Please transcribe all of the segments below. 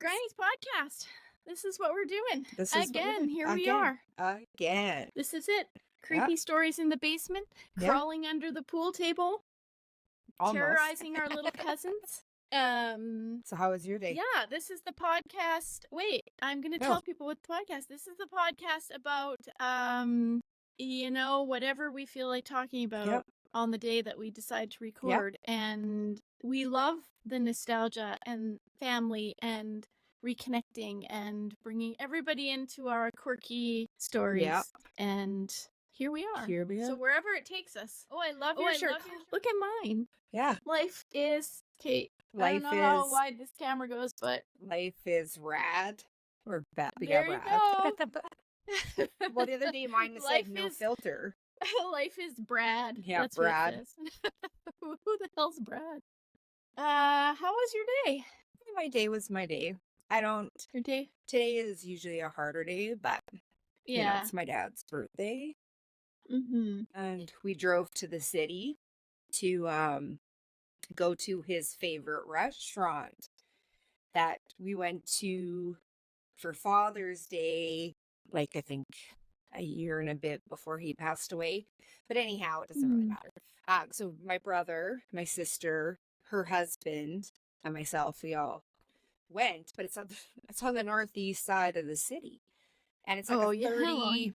Granny's podcast. This is what we're doing. This is again. Here we are. Again. This is it. Creepy stories in the basement, crawling under the pool table, Almost. terrorizing our little cousins. So how was your day? Yeah, this is the podcast. Wait, I'm going to tell people what the podcast. This is the podcast about, whatever we feel like talking about on the day that we decide to record. And we love the nostalgia and family and reconnecting and bringing everybody into our quirky stories. And here we are. So wherever it takes us. Oh, I love your shirt. Look at mine. Yeah. Life is Kate. I don't know how wide this camera goes, but life is rad. Or bad. There you go. Well, the other day mine was like no filter. Life is Brad. Yeah, that's Brad. What it is. Who the hell's Brad? How was your day? My day was my day. Your day? Today is usually a harder day, but it's my dad's birthday. Mm-hmm. And we drove to the city to go to his favorite restaurant that we went to for Father's Day, like I think a year and a bit before he passed away. But anyhow, it doesn't really matter. So my brother, my sister, her husband, and myself, we all went, but it's on the northeast side of the city. And it's like a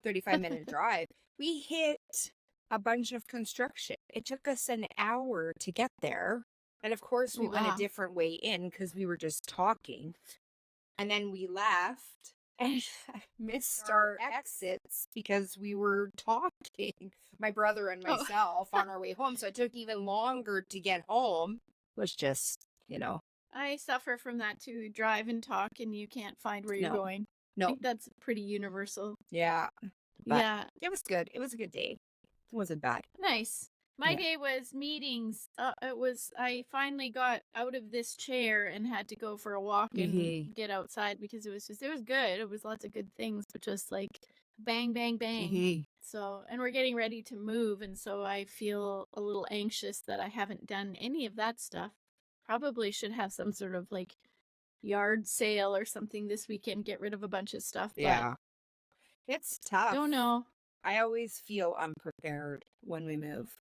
35-minute drive. We hit a bunch of construction. It took us an hour to get there. And of course, we went a different way in because we were just talking. And then we left and missed our exits because we were talking. My brother and myself on our way home. So it took even longer to get home. It was just, I suffer from that too. Drive and talk and you can't find where you're going. No. I think that's pretty universal. Yeah. But it was good. It was a good day. It wasn't bad. Nice. My day was meetings. I finally got out of this chair and had to go for a walk and get outside because it was good. It was lots of good things, but just like bang, bang, bang. So, and we're getting ready to move. And so I feel a little anxious that I haven't done any of that stuff. Probably should have some sort of like yard sale or something this weekend, get rid of a bunch of stuff. But it's tough. Don't know. I always feel unprepared when we move.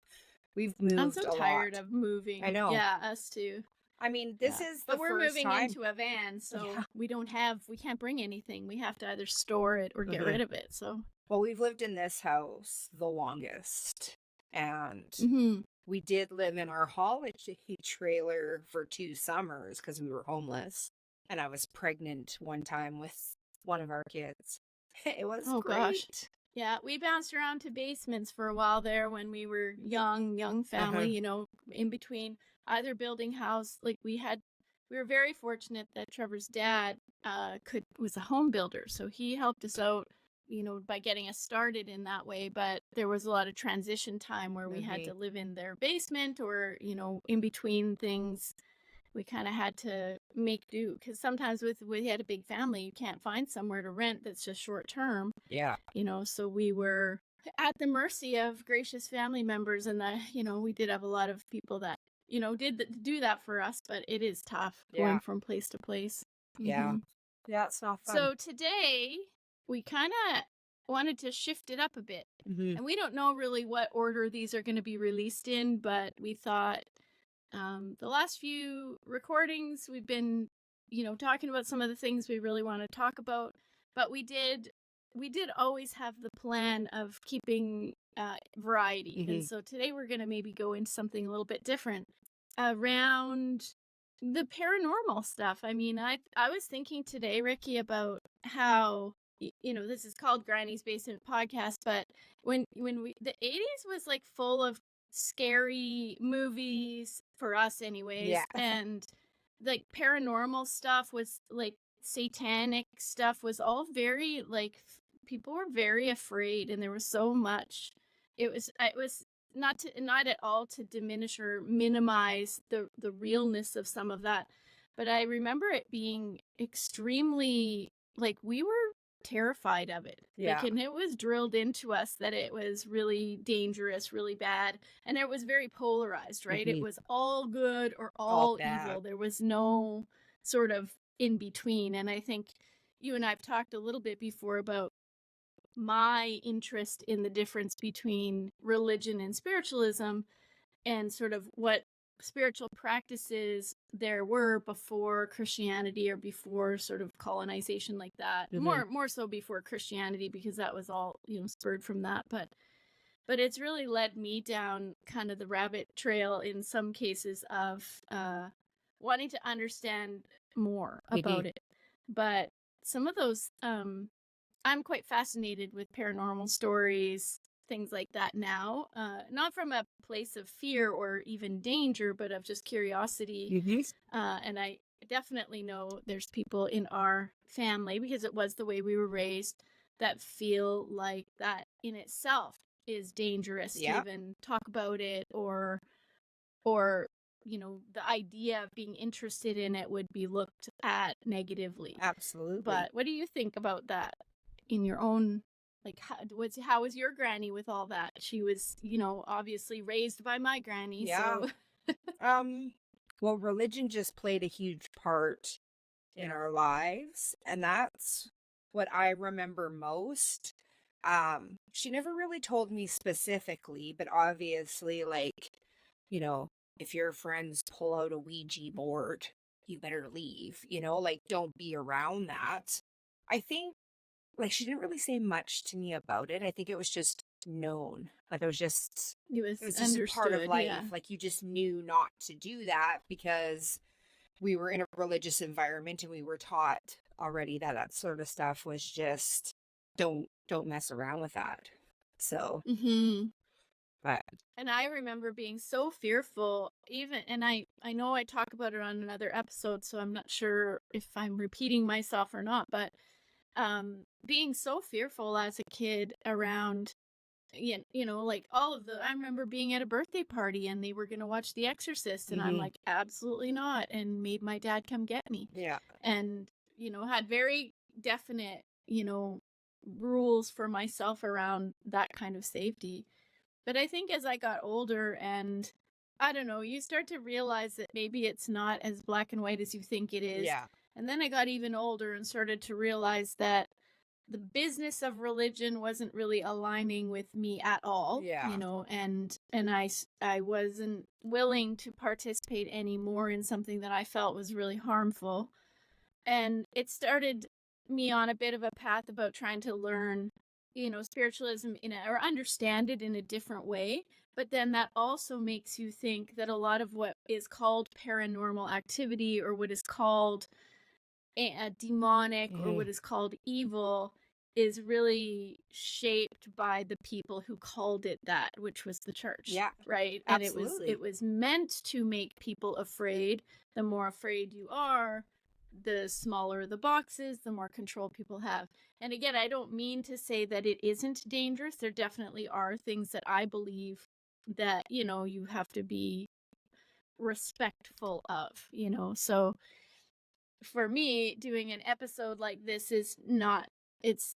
We've moved I'm so tired of moving. I know. Yeah, us too. I mean, this is the But we're first moving time. into a van, so we can't bring anything. We have to either store it or get rid of it. So well, we've lived in this house the longest. And we did live in our holiday trailer for 2 summers because we were homeless. And I was pregnant one time with one of our kids. It was great. Gosh. Yeah, we bounced around to basements for a while there when we were young family, in between either building house. Like we were very fortunate that Trevor's dad was a home builder. So he helped us out, by getting us started in that way. But there was a lot of transition time where we had to live in their basement or, in between things. We kind of had to make do because sometimes we had a big family, you can't find somewhere to rent that's just short term. Yeah. So we were at the mercy of gracious family members and we did have a lot of people that, did do that for us, but it is tough going from place to place. Yeah. Yeah, it's not fun. So today we kind of wanted to shift it up a bit. And we don't know really what order these are going to be released in, but we thought the last few recordings, we've been, talking about some of the things we really want to talk about, but we did always have the plan of keeping variety. And so today we're going to maybe go into something a little bit different around the paranormal stuff. I mean, I was thinking today, Ricki, about how, this is called Granny's Basement Podcast, but when the 80s was like full of scary movies for us anyways, and like paranormal stuff was like satanic stuff was all very like people were very afraid and there was so much. It was not at all to diminish or minimize the realness of some of that, but I remember it being extremely like we were terrified of it. Like, and it was drilled into us that it was really dangerous, really bad, and it was very polarized, right? It was all good or all evil. There was no sort of in between. And I think you and I've talked a little bit before about my interest in the difference between religion and spiritualism, and sort of what spiritual practices there were before Christianity, or before sort of colonization like that. Mm-hmm. More so before Christianity, because that was all, spurred from that. But it's really led me down kind of the rabbit trail in some cases of wanting to understand more about it. But some of those, I'm quite fascinated with paranormal stories, things like that now. Not from a place of fear or even danger, but of just curiosity. And I definitely know there's people in our family, because it was the way we were raised, that feel like that in itself is dangerous to even talk about it, or the idea of being interested in it would be looked at negatively. Absolutely. But what do you think about that in your own, like, how was your granny with all that? She was, obviously raised by my granny. Yeah. So well, religion just played a huge part in our lives, and that's what I remember most. She never really told me specifically, but obviously, like, if your friends pull out a Ouija board, you better leave, like, don't be around that. I think, like, she didn't really say much to me about it. I think it was just known. Like, it was just just a part of life. Yeah. Like, you just knew not to do that because we were in a religious environment, and we were taught already that that sort of stuff was just don't mess around with that. So, but And I remember being so fearful, and I know I talk about it on another episode, so I'm not sure if I'm repeating myself or not, but being so fearful as a kid around, like all of I remember being at a birthday party and they were going to watch The Exorcist, and I'm like, absolutely not, and made my dad come get me. Yeah. And, had very definite, rules for myself around that kind of safety. But I think as I got older, and I don't know, you start to realize that maybe it's not as black and white as you think it is. Yeah. And then I got even older and started to realize that the business of religion wasn't really aligning with me at all. Yeah. And I wasn't willing to participate anymore in something that I felt was really harmful. And it started me on a bit of a path about trying to learn, spiritualism or understand it in a different way. But then that also makes you think that a lot of what is called paranormal activity, or what is called a demonic, or what is called evil, is really shaped by the people who called it that, which was the church. Yeah. Right. Absolutely. And it was meant to make people afraid. The more afraid you are, the smaller the boxes, the more control people have. And again, I don't mean to say that it isn't dangerous. There definitely are things that I believe that, you have to be respectful of, So for me, doing an episode like this is not, it's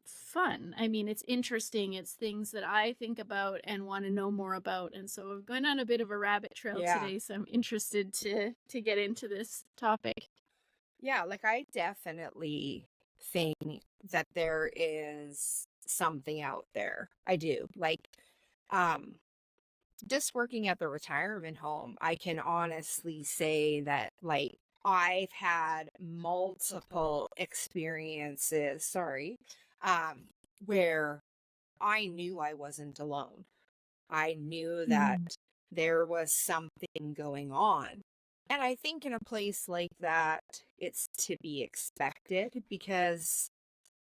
fun. I mean, it's interesting. It's things that I think about and want to know more about. And so I'm going on a bit of a rabbit trail today, so I'm interested to get into this topic. Yeah, like, I definitely think that there is something out there. I do. Like, just working at the retirement home, I can honestly say that, like, I've had multiple experiences, where I knew I wasn't alone. I knew that there was something going on. And I think in a place like that, it's to be expected because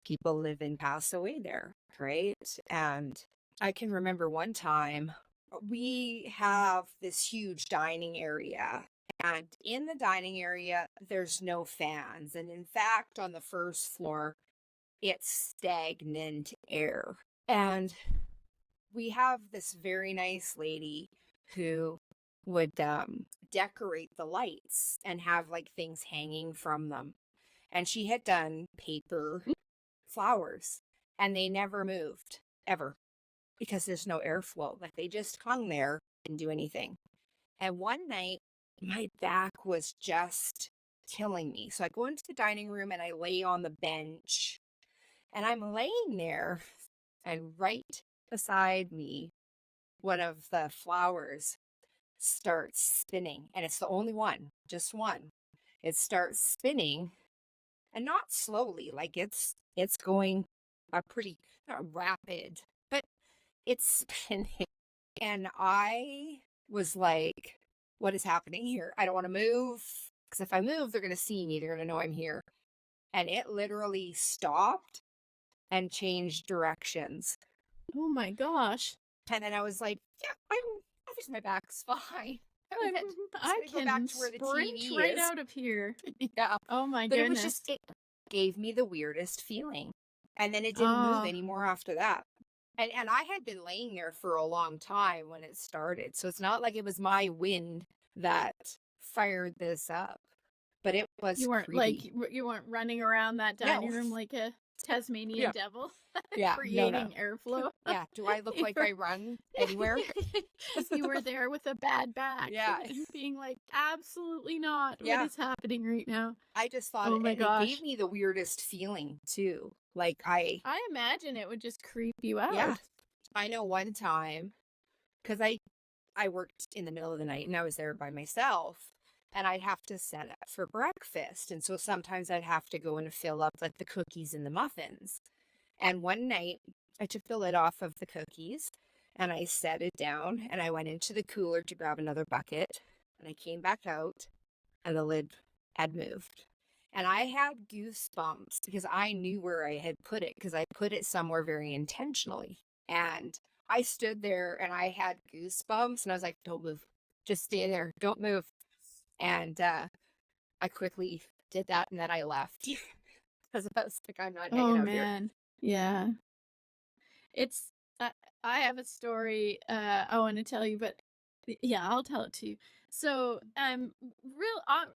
people live and pass away there, right? And I can remember one time we have this huge dining area. And in the dining area, there's no fans. And in fact, on the first floor, it's stagnant air. And we have this very nice lady who would decorate the lights and have, like, things hanging from them. And she had done paper flowers, and they never moved, ever, because there's no airflow. Like, they just hung there, didn't do anything. And one night, my back was just killing me. So I go into the dining room and I lay on the bench, and I'm laying there, and right beside me, one of the flowers starts spinning, and it's the only one, just one. It starts spinning, and not slowly, like it's going a pretty, not rapid, but it's spinning. And I was like, what is happening here? I don't want to move, because if I move, they're going to see me. They're going to know I'm here. And it literally stopped and changed directions. Oh my gosh. And then I was like, yeah, obviously my back's fine. I'm I just gonna go back can to where the sprint TV right is. out of here. Yeah. Oh my But it was goodness. just, it gave me the weirdest feeling. And then it didn't move Oh, anymore after that. And I had been laying there for a long time when it started. So it's not like it was my wind that fired this up. But it was you weren't like creepy. you weren't running around that No. dining room like a Tasmanian Yeah. devil Yeah. No, no. creating airflow. Yeah. Do I look You like were I run anywhere? you were there with a bad back Yeah. and being like, absolutely not. What Yeah. is happening right now? I just thought Oh my and it gave gosh. me the weirdest feeling too. Like I imagine it would just creep you out. yeah. I know one time, because I worked in the middle of the night and I was there by myself, and I'd have to set up for breakfast. And so sometimes I'd have to go and fill up like the cookies and the muffins. And one night I took the lid off of the cookies and I set it down, and I went into the cooler to grab another bucket, and I came back out and the lid had moved. And I had goosebumps because I knew where I had put it, because I put it somewhere very intentionally. And I stood there and I had goosebumps, and I was like, don't move. Just stay there. Don't move. And I quickly did that, and then I left. Because I was like, I'm not hanging Oh out here. man. Yeah. It's uh, I have a story I want to tell you, but yeah, I'll tell it to you. So,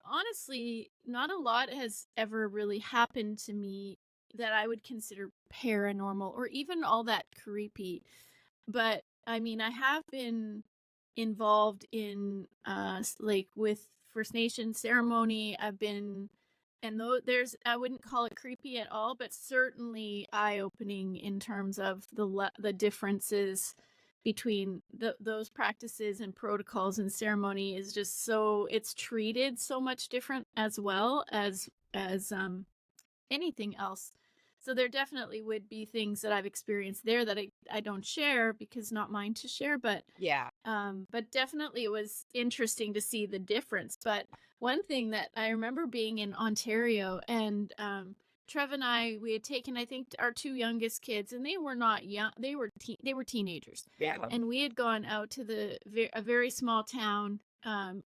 honestly, not a lot has ever really happened to me that I would consider paranormal or even all that creepy. But I mean, I have been involved in like with First Nation ceremony. I've been and though there's I wouldn't call it creepy at all, but certainly eye-opening in terms of the differences between those practices and protocols and ceremony is just so it's treated so much different as well as anything else. So there definitely would be things that I've experienced there that I don't share because not mine to share, Yeah. but definitely it was interesting to see the difference. But one thing that I remember being in Ontario and Trev and we had taken, I think, our two youngest kids, and they were not young; they were teenagers, Yeah. and we had gone out to a very small town,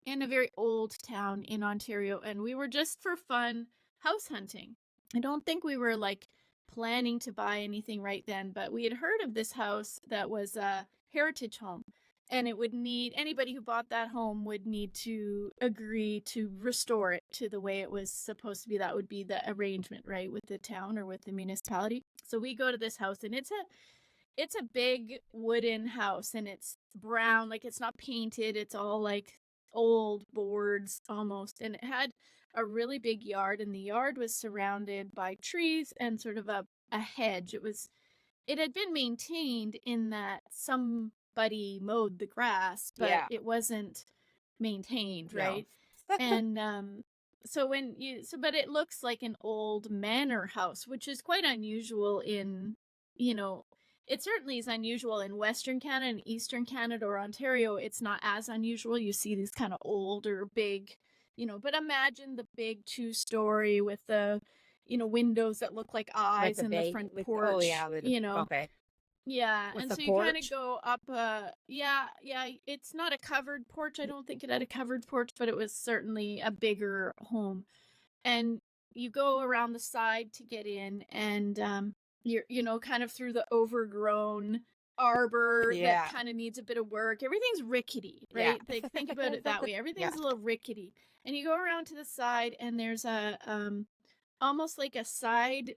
in a very old town in Ontario, and we were just for fun house hunting. I don't think we were like planning to buy anything right then, but we had heard of this house that was a heritage home, and it would need anybody who bought that home would need to agree to restore it to the way it was supposed to be. That would be the arrangement, right, with the town or with the municipality. So we go to this house, and it's a big wooden house, and it's brown, like it's not painted, it's all like old boards almost, and it had a really big yard, and the yard was surrounded by trees and sort of a hedge. It had been maintained in that somebody mowed the grass, but Yeah. it wasn't maintained, No. right? And but it looks like an old manor house, which is quite unusual in, you know, it certainly is unusual in Western Canada and Eastern Canada or Ontario. It's not as unusual. You see these kind of older, big, but imagine the big 2-story with the, windows that look like eyes the in the bay front with porch, oh yeah, okay. Yeah, With and the so you kind of porch? go up, yeah, it's not a covered porch. I don't think it had a covered porch, but it was certainly a bigger home. And you go around the side to get in, and you're, kind of through the overgrown arbor Yeah. that kind of needs a bit of work. Everything's rickety, Yeah. right? Like think about it that way. Everything's Yeah. a little rickety. And you go around to the side, and there's a almost like a side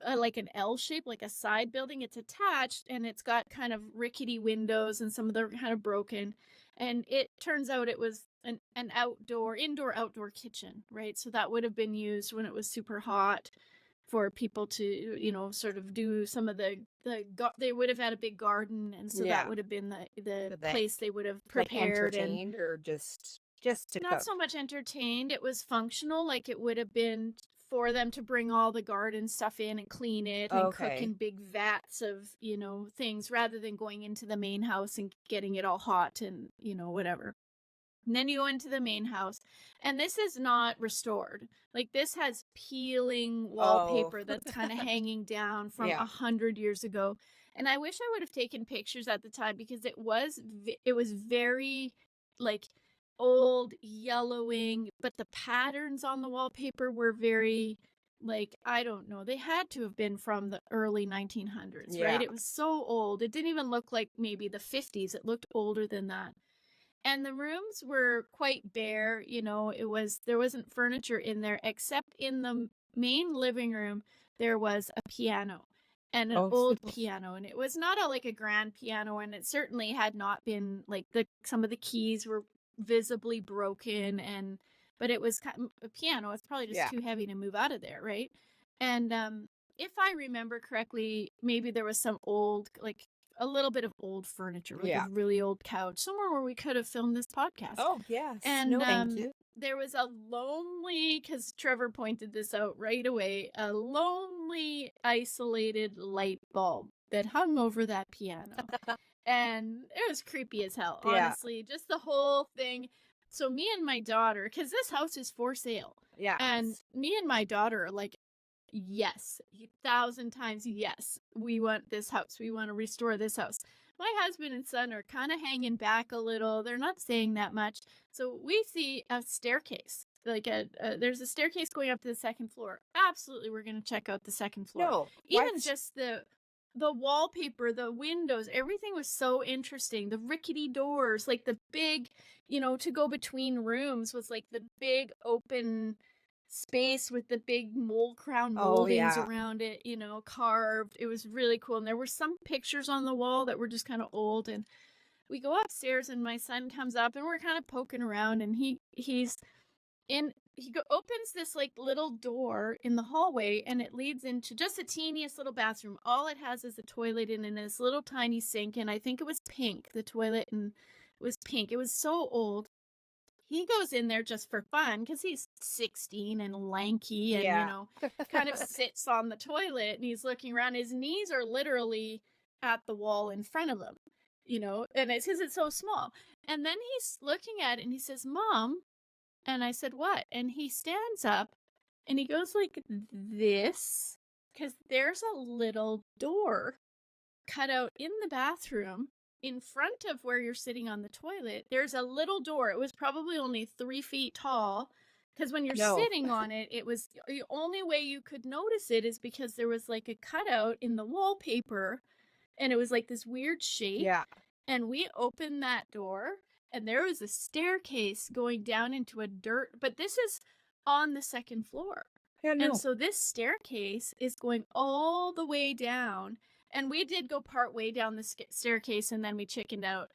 like an L shape, like a side building. It's attached, and it's got kind of rickety windows, and some of them are kind of broken. And it turns out it was an indoor-outdoor kitchen, right? So that would have been used when it was super hot for people to, sort of do some of they would have had a big garden, and so that Yeah. would have been the That, place they would have like, prepared. And entertained or just to not cook? so much entertained, it was functional, like it would have been for them to bring all the garden stuff in and clean it and cook Okay. in big vats of, things, rather than going into the main house and getting it all hot and, whatever. And then you go into the main house, and this is not restored. Like, this has peeling Oh, wallpaper that's kind of hanging down from yeah. 100 years ago. And I wish I would have taken pictures at the time, because it was very, like, old, yellowing, but the patterns on the wallpaper were very, like, I don't know. They had to have been from the early 1900s, right? Yeah. It was so old. It didn't even look like maybe the 50s. It looked older than that. And the rooms were quite bare, there wasn't furniture in there, except in the main living room there was a piano, and an Oh, old piano, and it was not like a grand piano, and it certainly had not been like some of the keys were visibly broken, but it was a piano. It's probably just yeah. too heavy to move out of there, right? And if I remember correctly, maybe there was some old, like, a little bit of old furniture, like a Yeah. really old couch, somewhere where we could have filmed this podcast. Oh, yes. And No, thank you. there was a lonely, because Trevor pointed this out right away, a lonely, isolated light bulb that hung over that piano. And it was creepy as hell, Yeah. honestly, just the whole thing. So me and my daughter, because this house is for sale, Yeah. and me and my daughter are like, yes, 1,000 times yes, we want this house. We want to restore this house. My husband and son are kind of hanging back a little. They're not saying that much. So we see a staircase. Like there's a staircase going up to the second floor. Absolutely, we're going to check out the second floor. No. Even What? just the wallpaper, the windows, everything was so interesting. The rickety doors, like the big, to go between rooms was like the big open space with the big mold crown Oh, moldings yeah. around it, carved. It was really cool. And there were some pictures on the wall that were just kind of old. And we go upstairs, and my son comes up, and we're kind of poking around, and opens this like little door in the hallway, and it leads into just the teeniest little bathroom. All it has is a toilet and this little tiny sink, and I think it was pink, the toilet, and it was pink. It was so old. He goes in there just for fun, because he's 16 and lanky, and Yeah. kind of sits on the toilet, and he's looking around. His knees are literally at the wall in front of him, and it's because it's so small. And then he's looking at it, and he says, "Mom," and I said, "What?" And he stands up, and he goes like this, because there's a little door cut out in the bathroom in front of where you're sitting on the toilet. There's a little door. It was probably only 3 feet tall, because when you're No. sitting on it, it was the only way you could notice it is because there was like a cutout in the wallpaper, and it was like this weird shape. Yeah. And we opened that door, and there was a staircase going down into a dirt, but this is on the second floor. Yeah, no. And so this staircase is going all the way down. And we did go part way down the staircase, and then we chickened out.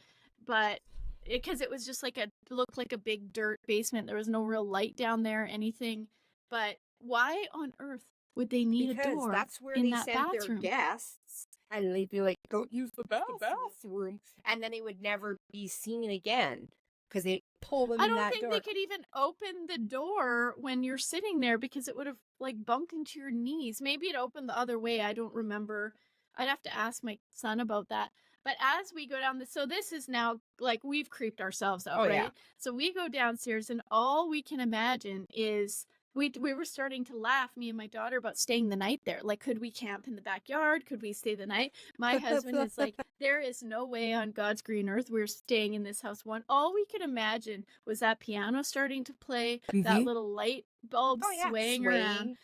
But because it was just looked like a big dirt basement. There was no real light down there, anything. But why on earth would they need a door that's where in they that sent their bathroom? guests, and they'd be like, "Don't use the bathroom," and then it would never be seen again because they pull them I in don't that think door. they could even open the door when you're sitting there, because it would have like bumped into your knees. Maybe it opened the other way. I don't remember. I'd have to ask my son about that. But as we go down so this is now like we've creeped ourselves out, Oh, right? yeah. So we go downstairs, and all we can imagine is we were starting to laugh, me and my daughter, about staying the night there. Like, could we camp in the backyard? Could we stay the night? My husband is like, there is no way on God's green earth we're staying in this house. All we could imagine was that piano starting to play, that little light bulb swaying around.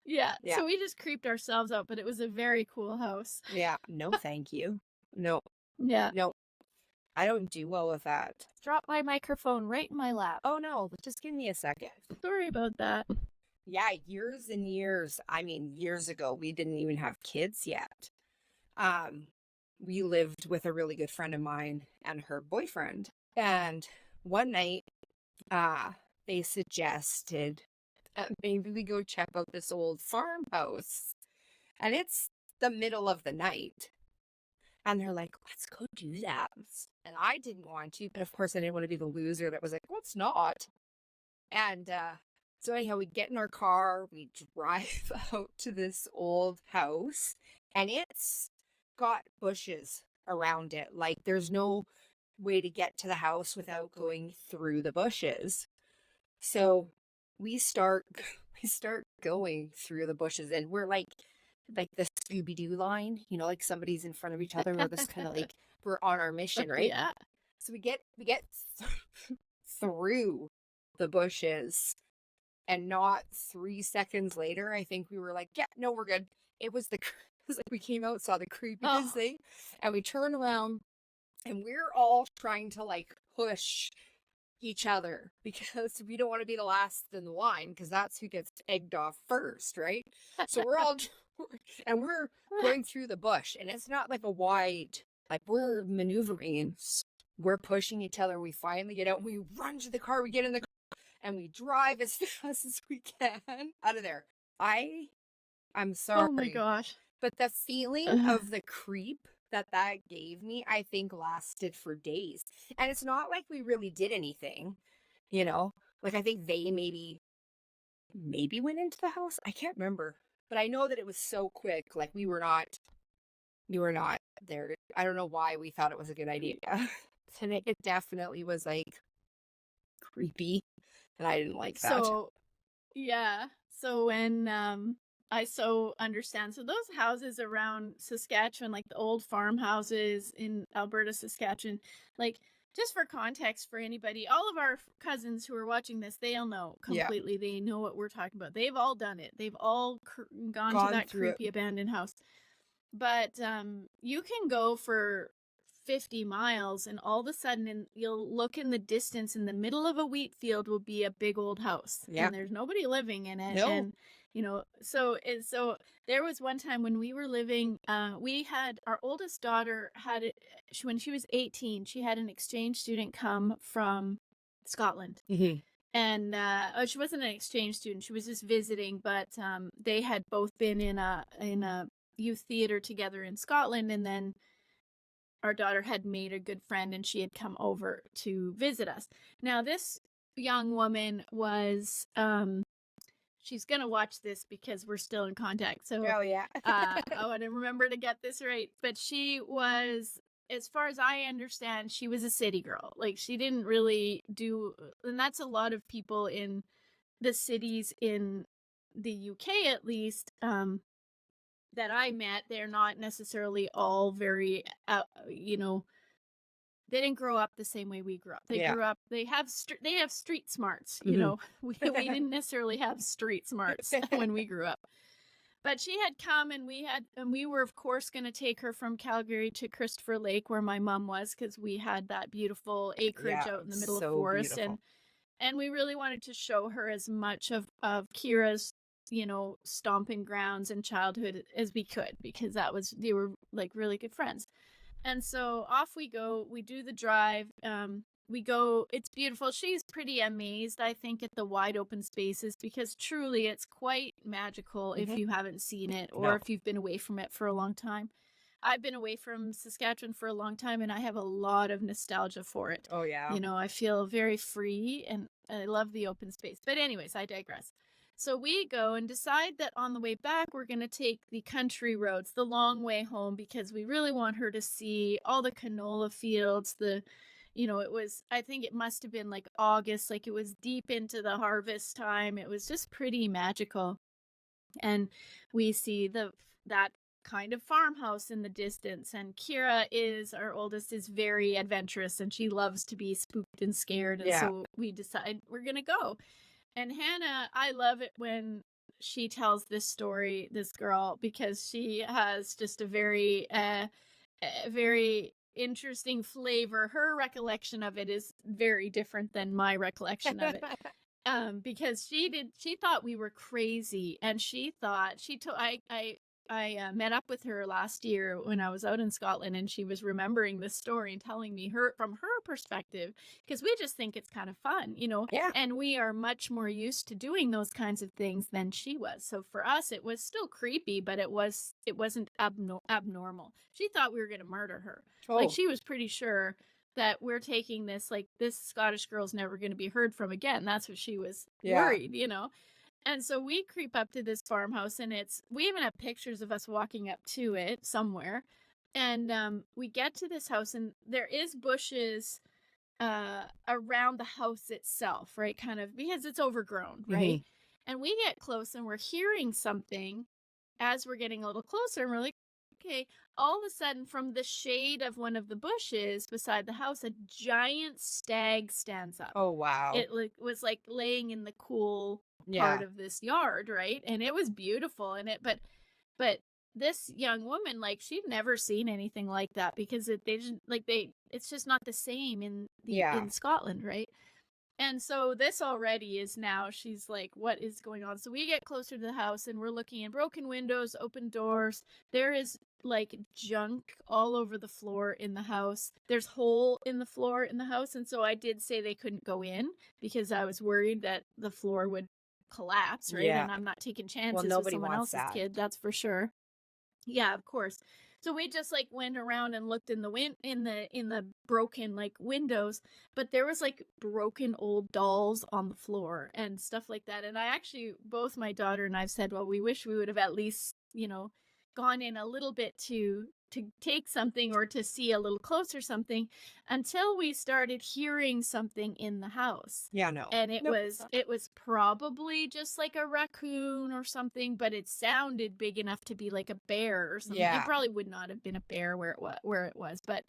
Yeah. So we just creeped ourselves out, but it was a very cool house. Yeah. No, thank you. No. Yeah. No. I don't do well with that. Drop my microphone right in my lap. Oh, no. Just give me a second. Sorry about that. Yeah, years and years. I mean, years ago, we didn't even have kids yet. We lived with a really good friend of mine and her boyfriend. And one night, uh, they suggested that maybe we go check out this old farmhouse. And it's the middle of the night. And they're like, let's go do that. And I didn't want to, but of course I didn't want to be the loser that was like, let's not. And so anyhow, we get in our car, we drive out to this old house, and it's got bushes around it. Like there's no way to get to the house without going through the bushes. So we start we start going through the bushes, and we're like the Scooby-Doo line, like somebody's in front of each other, or this kind of like we're on our mission, right? Yeah. So we get through the bushes, and not 3 seconds later, I think we were like, yeah, no, we're good. It was it was like we came out, saw the creepiest thing, and we turned around, and we're all trying to like push each other because we don't want to be the last in the line, because that's who gets egged off first, right? So we're all and we're going through the bush, and it's not like a wide, like we're maneuvering, we're pushing each other. We finally get out, we run to the car, we get in the car, and we drive as fast as we can out of there. I'm sorry. Oh my gosh. But the feeling of the creep that gave me, I think lasted for days. And it's not like we really did anything, Like I think they maybe went into the house. I can't remember. But I know that it was so quick. Like we were not there. I don't know why we thought it was a good idea. And it definitely was like creepy. And I didn't like that. So, yeah. So when I so understand. So those houses around Saskatchewan, like the old farmhouses in Alberta, Saskatchewan, like just for context for anybody, all of our cousins who are watching this, they'll know completely. Yeah. They know what we're talking about. They've all done it. They've all gone to that creepy abandoned house. But you can go for 50 miles and all of a sudden you'll look in the distance, in the middle of a wheat field will be a big old house. Yeah. And there's nobody living in it. No. And so there was one time when we were living, we had our oldest daughter had it when she was 18, she had an exchange student come from Scotland. Mm-hmm. And she wasn't an exchange student, she was just visiting, but they had both been in a youth theater together in Scotland, and then our daughter had made a good friend and she had come over to visit us. Now this young woman was she's gonna watch this because we're still in contact, so yeah. I want to remember to get this right. But she was, as far as I understand, she was a city girl. Like she didn't really do, and that's a lot of people in the cities in the UK at least, that I met. They're not necessarily all very, they didn't grow up the same way we grew up. They grew up, they have street smarts, we didn't necessarily have street smarts when we grew up. But she had come, and we were of course going to take her from Calgary to Christopher Lake, where my mom was, because we had that beautiful acreage out in the middle of forest. Beautiful. And we really wanted to show her as much of Kira's, stomping grounds and childhood as we could, because they were like really good friends. And so off we go, we do the drive, we go, it's beautiful. She's pretty amazed, I think, at the wide open spaces, because truly it's quite magical. Mm-hmm. If you haven't seen it, or if you've been away from it for a long time. I've been away from Saskatchewan for a long time, and I have a lot of nostalgia for it. Oh yeah. I feel very free, and I love the open space. But anyways, I digress. So we go and decide that on the way back, we're going to take the country roads, the long way home, because we really want her to see all the canola fields. I think it must have been like August, like it was deep into the harvest time. It was just pretty magical. And we see that kind of farmhouse in the distance. And Kira our oldest, is very adventurous, and she loves to be spooked and scared. And so we decide we're going to go. And Hannah, I love it when she tells this story, this girl, because she has just a very interesting flavor. Her recollection of it is very different than my recollection of it. Because she thought we were crazy, and she thought, I met up with her last year when I was out in Scotland, and she was remembering this story and telling me from her perspective, because we just think it's kind of fun, Yeah. and we are much more used to doing those kinds of things than she was. So for us, it was still creepy, but it wasn't abnormal. She thought we were going to murder her. Like, Oh, she was pretty sure that we're taking this, like, this Scottish girl's never going to be heard from again. That's what she was yeah. worried. And so we creep up to this farmhouse, and we even have pictures of us walking up to it somewhere. And we get to this house, and there is bushes around the house itself, right? Kind of because it's overgrown, right? Mhm. And we get close, and we're hearing something as we're getting a little closer, and we're like, okay. All of a sudden, from the shade of one of the bushes beside the house, a giant stag stands up. Oh, wow. It was like laying in the cool part Yeah. of this yard, right? And it was beautiful, and but this young woman, like, she'd never seen anything like that, because it's just not the same Yeah. in Scotland, right? And so this already is now, she's like, what is going on? So we get closer to the house, and we're looking in broken windows, open doors. There is like junk all over the floor in the house. There's hole in the floor in the house. And so I did say they couldn't go in, because I was worried that the floor would collapse, right? Yeah. And I'm not taking Well, chances with nobody someone wants else's that. kid, that's for sure. Yeah, of course. So we just like went around and looked in the broken like windows, but there was like broken old dolls on the floor and stuff like that. And I actually, both my daughter and I've said, well, we wish we would have at least, gone in a little bit to take something, or to see a little closer something, until we started hearing something in the house. Yeah, no. And it Nope. was probably just like a raccoon or something, but it sounded big enough to be like a bear or something. Yeah. It probably would not have been a bear where it was, but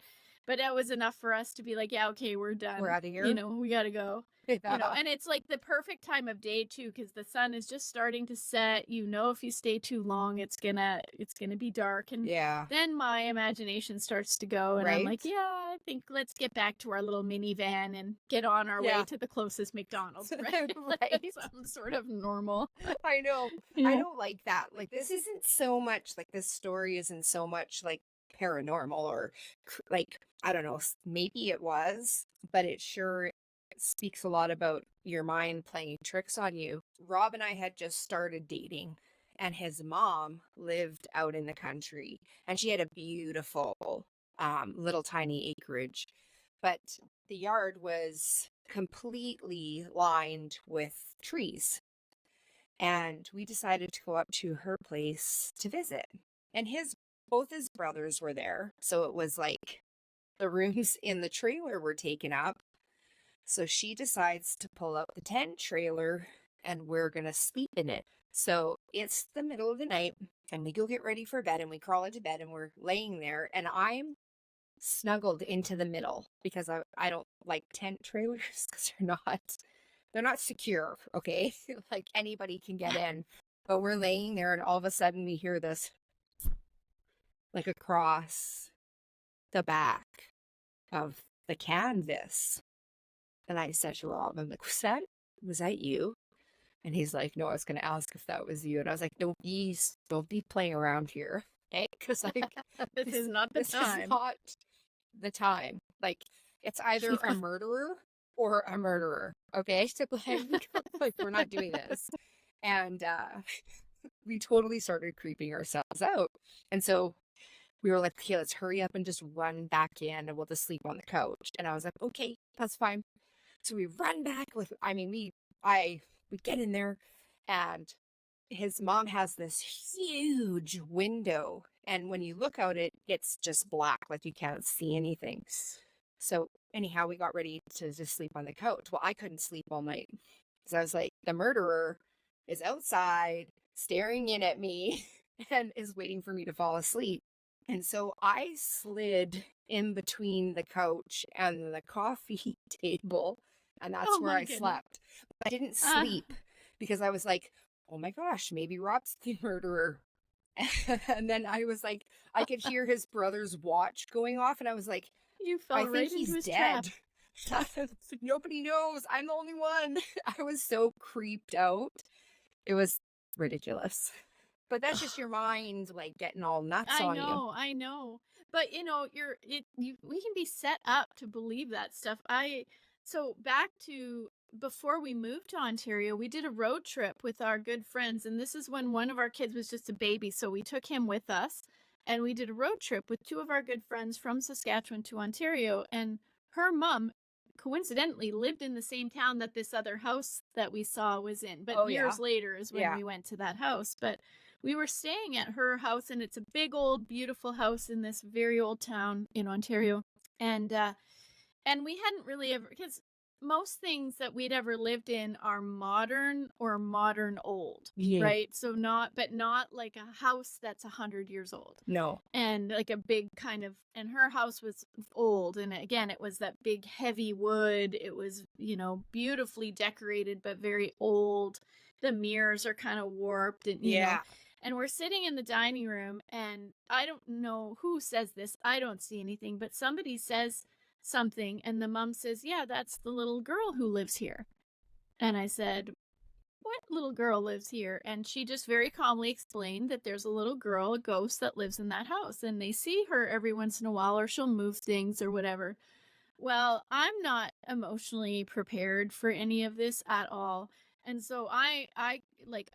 that was enough for us to be like, yeah, okay, we're done. We're outta here? We got to go. Yeah. And it's like the perfect time of day too, because the sun is just starting to set. If you stay too long, it's gonna be dark, and Yeah. then my imagination starts to go, and I'm like, Right? yeah, I think let's get back to our little minivan and get on our Yeah. way to the closest McDonald's, right? Right. Some sort of normal. I know. I Yeah. don't like that. Like, this isn't so much like, this story isn't so much like paranormal or like, I don't know, maybe it was, but it sure speaks a lot about your mind playing tricks on you. Rob and I had just started dating, and his mom lived out in the country, and she had a beautiful little tiny acreage, but the yard was completely lined with trees. And we decided to go up to her place to visit. And both his brothers were there. So it was like the rooms in the trailer were taken up. So she decides to pull out the tent trailer, and we're going to sleep in it. So it's the middle of the night, and we go get ready for bed, and we crawl into bed, and we're laying there, and I'm snuggled into the middle, because I don't like tent trailers, because they're not secure, okay? Like, anybody can get in. But we're laying there, and all of a sudden we hear this, like, across the back of the canvas. And I said to Rob, I'm like, was that you? And he's like, no, I was going to ask if that was you. And I was like, don't be playing around here. Okay? Because like, This is not the this time. is not the time. Like, it's either a murderer or a murderer. Okay? So like, we're not doing this. And we totally started creeping ourselves out. And so we were like, okay, let's hurry up and just run back in, and we'll just sleep on the couch. And I was like, okay, that's fine. So we run back we get in there, and his mom has this huge window, and when you look out it's just black, like you can't see anything. So anyhow, we got ready to just sleep on the couch. Well, I couldn't sleep all night, because I was like, the murderer is outside staring in at me and is waiting for me to fall asleep. And so I slid in between the couch and the coffee table, and that's where I slept. But I didn't sleep because I was like, oh my gosh, maybe Rob's the murderer. And then I was like, I could hear his brother's watch going off, and I was like, you fell I right think into he's his dead. trap. Nobody knows. I'm the only one. I was so creeped out. It was ridiculous. But that's just your mind, like, getting all nuts on you. I know. But we can be set up to believe that stuff. So back to before we moved to Ontario, we did a road trip with our good friends, and this is when one of our kids was just a baby, so we took him with us, and we did a road trip with two of our good friends from Saskatchewan to Ontario, and her mom coincidentally lived in the same town that this other house that we saw was in. But years later is when we went to that house. But we were staying at her house, and it's a big old beautiful house in this very old town in Ontario. And we hadn't really ever, because most things that we'd ever lived in are modern or modern old, right? So not like a house that's 100 years old. No. And like a big kind of, and her house was old. And again, it was that big heavy wood. It was, beautifully decorated, but very old. The mirrors are kind of warped and, you know. And we're sitting in the dining room, and I don't know who says this. I don't see anything, but somebody says something, and the mom says, yeah, that's the little girl who lives here. And I said, what little girl lives here? And she just very calmly explained that there's a little girl, a ghost, that lives in that house, and they see her every once in a while, or she'll move things or whatever. Well, I'm not emotionally prepared for any of this at all. And so I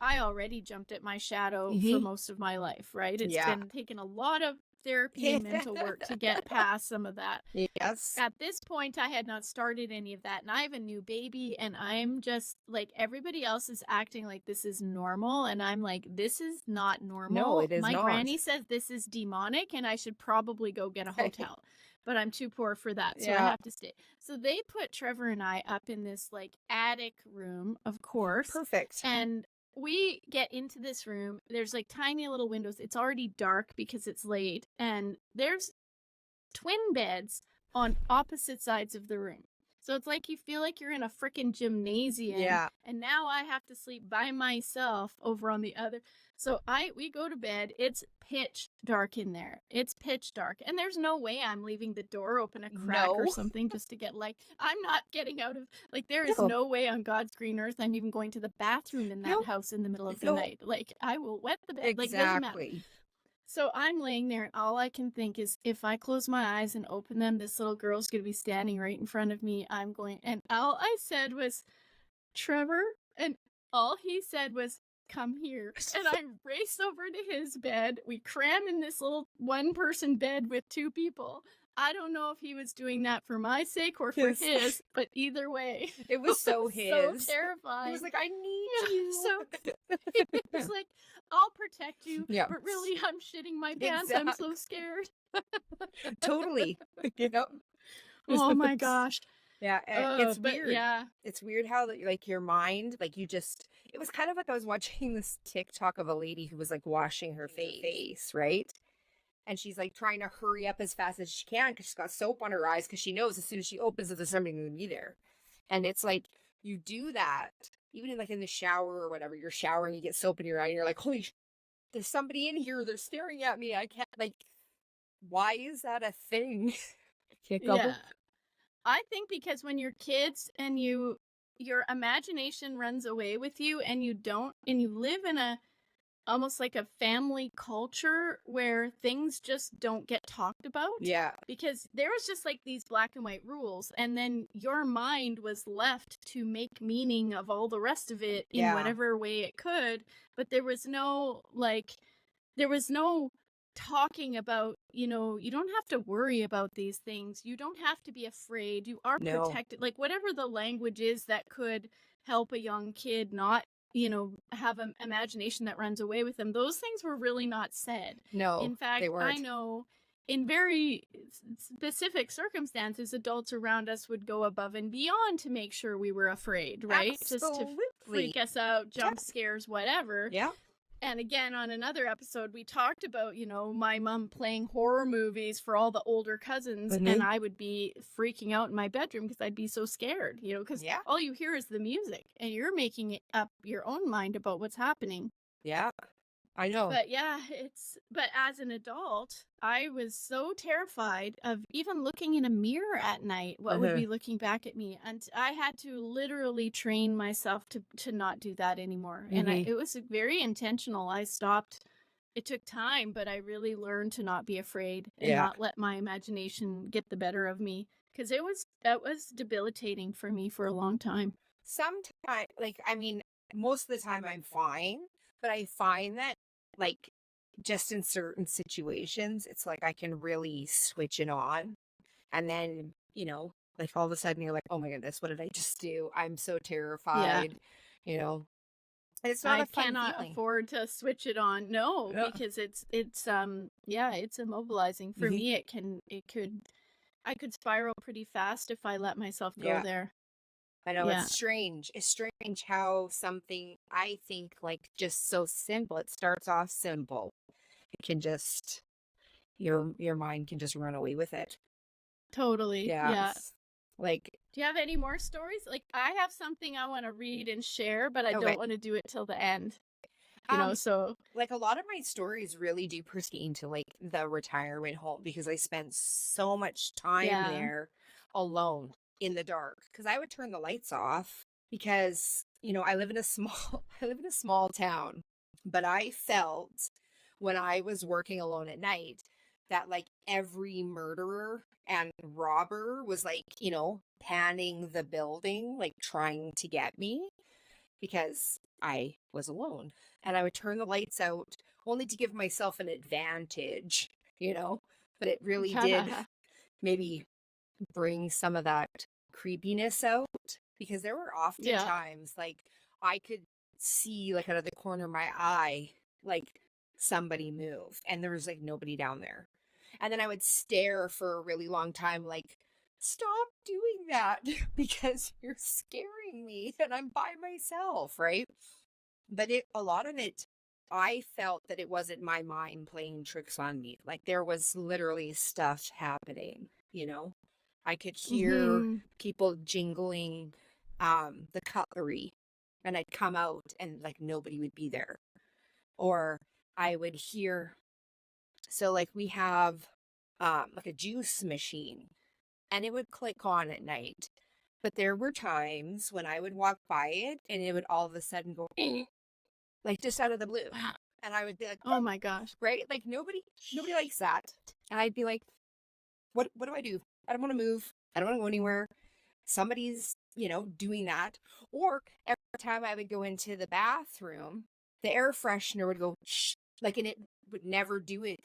already jumped at my shadow for most of my life, right? It's been taking a lot of therapy and mental work to get past some of that. Yes. At this point, I had not started any of that, and I have a new baby, and I'm just like, everybody else is acting like this is normal, and I'm like, this is not normal. No, it is not. My not. granny says this is demonic, and I should probably go get a hotel. But I'm too poor for that, so I have to stay. So they put Trevor and I up in this like attic room, of course. Perfect. And we get into this room. There's like tiny little windows. It's already dark because it's late, and there's twin beds on opposite sides of the room. So it's like you feel like you're in a freaking gymnasium. Yeah. And now I have to sleep by myself over on the other. So we go to bed. It's pitch dark in there. It's pitch dark. And there's no way I'm leaving the door open a crack or something just to get like, I'm not getting out of, like, there is no way on God's green earth I'm even going to the bathroom in that house in the middle of the night. Like, I will wet the bed. Exactly. Like, doesn't matter. So I'm laying there, and all I can think is, if I close my eyes and open them, this little girl's going to be standing right in front of me. And all I said was, Trevor, and all he said was, come here. And I raced over to his bed. We cram in this little one-person bed with two people. I don't know if he was doing that for my sake or for his, but either way. It was so his. So terrifying. He was like, I need you. So he was like, I'll protect you, but really I'm shitting my pants. I'm so scared. Totally. Oh my gosh. Yeah, it's weird. Yeah. It's weird how, like, your mind, like, it was kind of like I was watching this TikTok of a lady who was, like, washing her face, right? And she's, like, trying to hurry up as fast as she can because she's got soap on her eyes because she knows as soon as she opens it, there's somebody going to be there. And it's like, you do that, even in, like, in the shower or whatever, you're showering, you get soap in your eye, and you're like, holy there's somebody in here, they're staring at me, I can't, like, why is that a thing? Can't go. Yeah. I think because when you're kids and your imagination runs away with you, and you live in almost like a family culture where things just don't get talked about. Yeah. Because there was just like these black and white rules, and then your mind was left to make meaning of all the rest of it in whatever way it could. But there was no talking about, you don't have to worry about these things. You don't have to be afraid. You are protected. Like, whatever the language is that could help a young kid not, have an imagination that runs away with them. Those things were really not said. No, in fact, they weren't. I know in very specific circumstances, adults around us would go above and beyond to make sure we were afraid, right? Absolutely. Just to freak us out, jump scares, whatever. Yeah. And again, on another episode, we talked about, my mom playing horror movies for all the older cousins, and I would be freaking out in my bedroom because I'd be so scared, because all you hear is the music, and you're making up your own mind about what's happening. Yeah, I know. But but as an adult, I was so terrified of even looking in a mirror at night, what would be looking back at me. And I had to literally train myself to not do that anymore. And it was very intentional. I stopped it took time, but I really learned to not be afraid and Yeah. not let my imagination get the better of me. Because that was debilitating for me for a long time. Sometimes, like, I mean, most of the time I'm fine, but I find that, like, just in certain situations, it's like I can really switch it on. And then, like all of a sudden you're like, oh my goodness, what did I just do? I'm so Yeah. terrified, you know, and it's not I a fun cannot feeling. afford to switch it on. No, Yeah. because yeah, it's immobilizing. For Mhm. me I could spiral pretty fast if I let myself go Yeah. there. I know it's Yeah. strange. It's strange how something I think like just so simple. It starts off simple. It can just your mind can just run away with it. Totally. Yeah. Yeah. Like, Do you have any more stories? Like I have something I want to read and share, but I okay. don't want to do it till the end. Um, So like a lot of my stories really do pertain to like the retirement home because I spent so much time yeah. there alone in the dark because I would turn the lights off because, I live in a small I live in a small town, but I felt when I was working alone at night that like every murderer and robber was like, panning the building, like trying to get me because I was alone. And I would turn the lights out only to give myself an advantage, you know? But it really did maybe bring some of that creepiness out because there were often Yeah. times like I could see like out of the corner of my eye, like somebody move and there was like nobody down there. And then I would stare for a really long time, like, stop doing that because you're scaring me and I'm by myself, right? But a lot of it, I felt that it wasn't my mind playing tricks on me. Like there was literally stuff happening, I could hear Mhm. people jingling the cutlery and I'd come out and like nobody would be there. Or I would hear so like we have like a juice machine and it would click on at night. But there were times when I would walk by it and it would all of a sudden go like just out of the blue. Wow. And I would be like, Oh my gosh. right? Like nobody likes that. And I'd be like, what do I do? I don't want to move. I don't want to go anywhere. Somebody's, doing that. Or every time I would go into the bathroom, the air freshener would go shh, like, and it would never do it.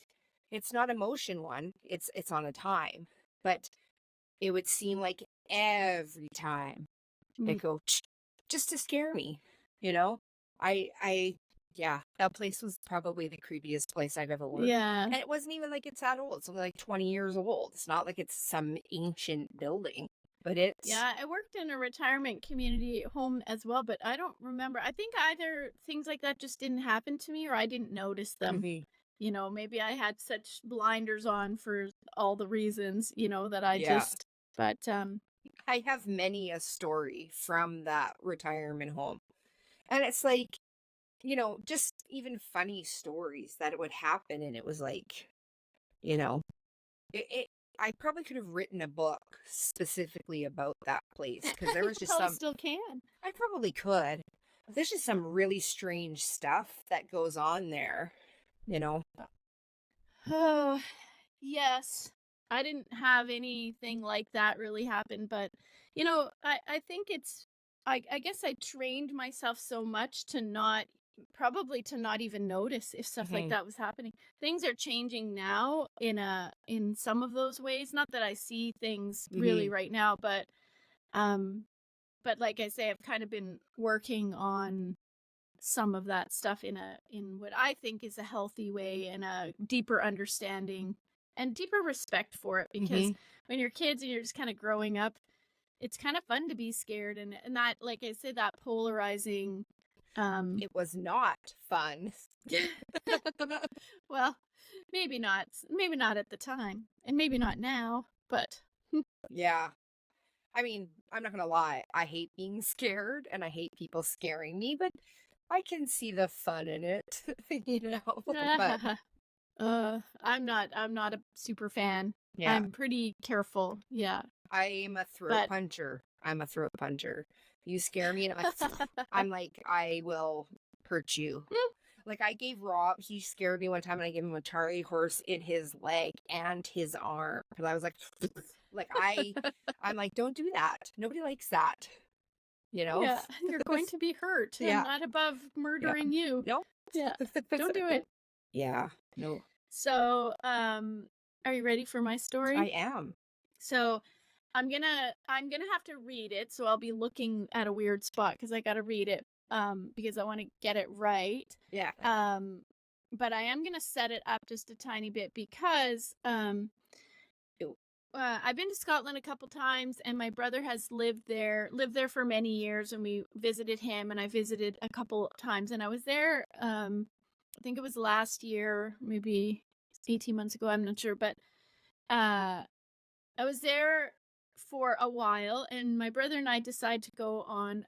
It's not a motion one. It's on a time, but it would seem like every time it Mm. go shh, just to scare me. You know, I yeah, that place was probably the creepiest place I've ever worked. Yeah. And it wasn't even like it's that old. It's only like 20 years old. It's not like it's some ancient building, but it's Yeah, I worked in a retirement community home as well, but I don't remember. I think either things like that just didn't happen to me or I didn't notice them. Mhm. Maybe I had such blinders on for all the reasons, that I Yeah. just but I have many a story from that retirement home. And it's like, just even funny stories that it would happen. And it was like, you know, it I probably could have written a book specifically about that place because there you was just probably some, still can. I probably could. There's just some really strange stuff that goes on there, you know? Oh, yes. I didn't have anything like that really happen, but I think I guess I trained myself so much to not probably to not even notice if stuff like Mhm. that was happening. Things are changing now in some of those ways. Not that I see things really Mhm. right now, um but like I say, I've kind of been working on some of that stuff in what I think is a healthy way and a deeper understanding and deeper respect for it because Mhm. when you're kids and you're just kind of growing up, it's kind of fun to be scared and that like I said that polarizing um It was not fun. well, maybe not at the time and maybe not now, but Yeah. I mean, I'm not gonna lie. I hate being scared and I hate people scaring me, but I can see the fun in it, But I'm not a super fan. yeah, I'm pretty careful. Yeah. I'm a throat But puncher. I'm a throat puncher. You scare me and I'm like, I'm like, I will hurt you. Like I gave Rob, he scared me one time and I gave him a Charlie horse in his leg and his arm. Because I was like I'm like, don't do that. Nobody likes that. You know? Yeah, you're going to be hurt. I'm Yeah. not above Yeah. murdering you. No. Yeah, don't do it. Yeah. No. So, are you ready for my I story? am. So, I'm gonna have to read it. So I'll be looking at a weird spot because I got to read it. Because I want to get it right. Yeah. But I am gonna set it up just a tiny bit because I've been to Scotland a couple times, and my brother has lived there for many years, and we visited him, and I visited a couple times, and I was there. I think it was last year, maybe 18 months ago. I'm not sure, but I was there for a while, and my brother and I decided to go on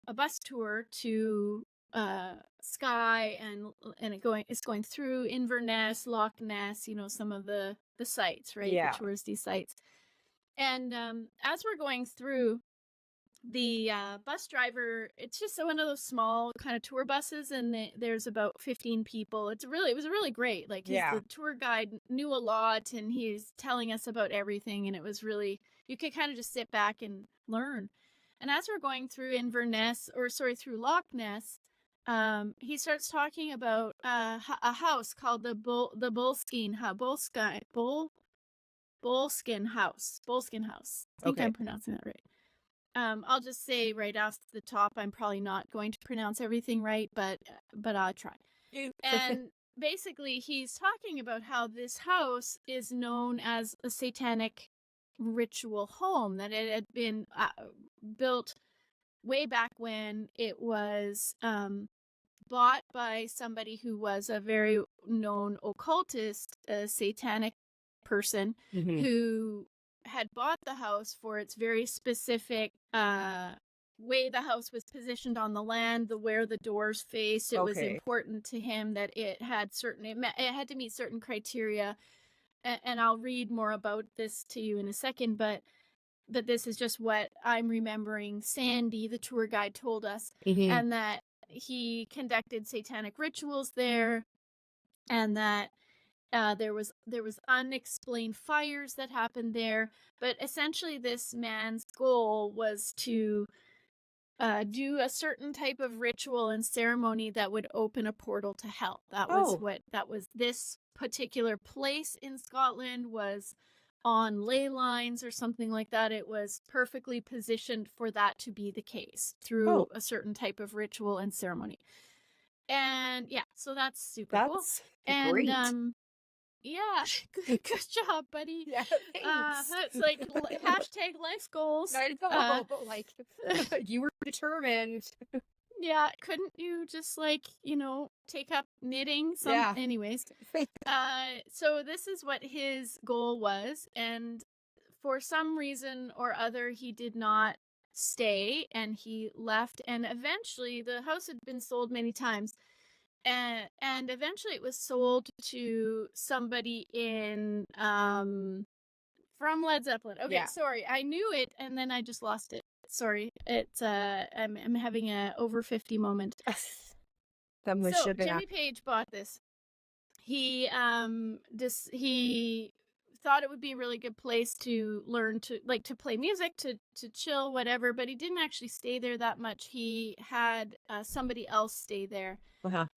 a bus tour to Skye, and it's going through Inverness, Loch Ness, some of the sites, right? Yeah. The touristy sites. And as we're going through, the bus driver, it's just one of those small kind of tour buses, and there's about 15 people. It was really great. Like the tour guide knew a lot, and he's telling us about everything, and it was really, you could kind of just sit back and learn. And as we're going through through Loch Ness, he starts talking about a house called the Boleskine House. I think Okay. I'm pronouncing that right. I'll just say right off the top, I'm probably not going to pronounce everything right, but I'll try. And basically, he's talking about how this house is known as a satanic ritual home, that it had been built way back when. It was bought by somebody who was a very known occultist, a satanic person, who had bought the house for its very specific way the house was positioned on the land, where the doors faced. It was important to him that it had to meet certain criteria, and I'll read more about this to you in a second, but this is just what I'm remembering Sandy, the tour guide, told us. And that he conducted satanic rituals there, and that there was unexplained fires that happened there. But essentially, this man's goal was to do a certain type of ritual and ceremony that would open a portal to hell. That was this particular place in Scotland was on ley lines or something like that. It was perfectly positioned for that to be the case through a certain type of ritual and ceremony. And yeah, so that's super cool. And great. yeah, good job, buddy. Yeah, that's like hashtag life goals. I know, like you were determined. Yeah, couldn't you just take up knitting? Anyways, so this is what his goal was, and for some reason or other, he did not stay, and he left, and eventually the house had been sold many times. And eventually it was sold to somebody in from Led Zeppelin. Okay, sorry, I knew it and then I just lost it. Sorry, it's I'm having a over 50 moment. So Jimmy Page bought this. He thought it would be a really good place to learn to play music, to chill, whatever, but he didn't actually stay there that much. He had somebody else stay there.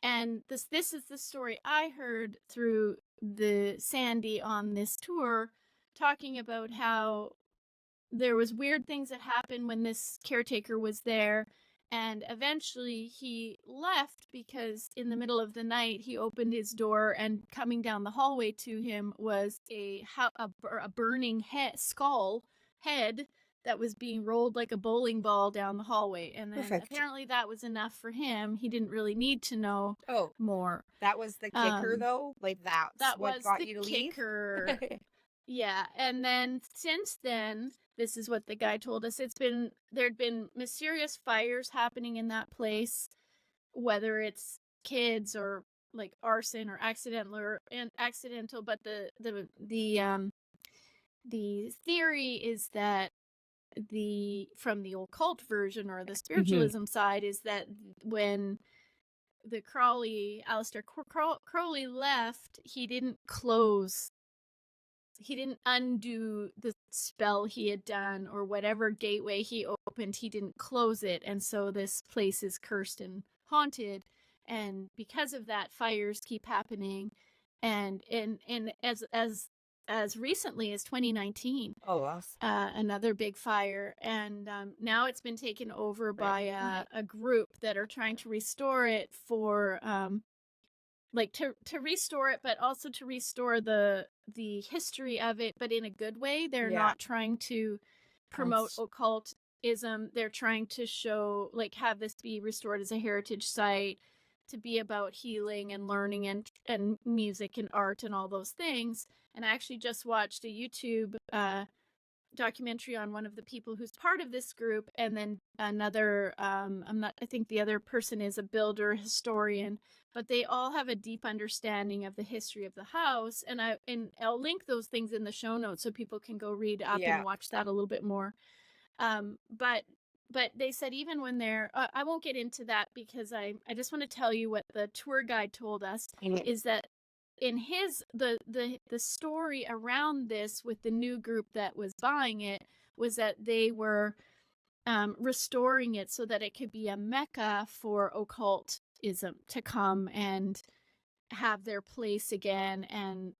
And this is the story I heard through the Sandy on this tour, talking about how there was weird things that happened when this caretaker was there. And eventually he left because in the middle of the night, he opened his door, and coming down the hallway to him was a burning head that was being rolled like a bowling ball down the hallway. And then apparently that was enough for him. He didn't really need to know more. That was the kicker, though? Like that what got you to leave? Yeah, and then since then, this is what the guy told us. There'd been mysterious fires happening in that place, whether it's kids or like arson or accidental. But the theory is that from the occult version or the spiritualism side is that when Aleister Crowley left, he didn't undo the spell he had done, or whatever gateway he opened, he didn't close it. And so this place is cursed and haunted. And because of that, fires keep happening. And as recently as 2019, another big fire. And now it's been taken over by a group that are trying to restore it for like to restore it, but also to restore the history of it, but in a good way. They're not trying to promote occultism. They're trying to show, like, have this be restored as a heritage site, to be about healing and learning and music and art and all those things. And I actually just watched a YouTube documentary on one of the people who's part of this group, and then another I think the other person is a builder historian, but they all have a deep understanding of the history of the house. And I'll link those things in the show notes so people can go read up and watch that a little bit more. But they said, even when they're I won't get into that, because I just want to tell you what the tour guide told us, is that in the story around this with the new group that was buying it was that they were restoring it so that it could be a mecca for occultism to come and have their place again. And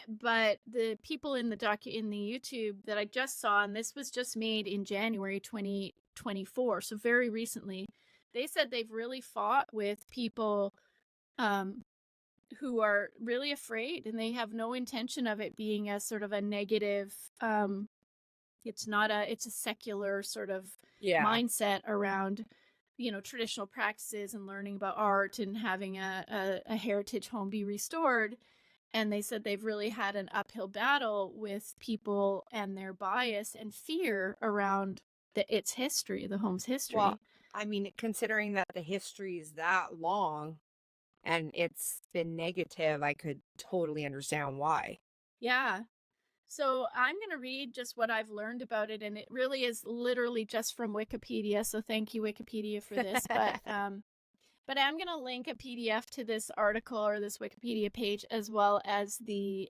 but the people in the YouTube that I just saw, and this was just made in January 2024, so very recently, they said they've really fought with people who are really afraid, and they have no intention of it being a sort of a negative it's a secular sort of mindset around, traditional practices and learning about art and having a heritage home be restored. And they said they've really had an uphill battle with people and their bias and fear around its history, the home's history. Well, I mean, considering that the history is that long and it's been negative, I could totally understand why. Yeah. So I'm going to read just what I've learned about it, and it really is literally just from Wikipedia. So thank you, Wikipedia, for this. But I'm going to link a PDF to this article or this Wikipedia page, as well as the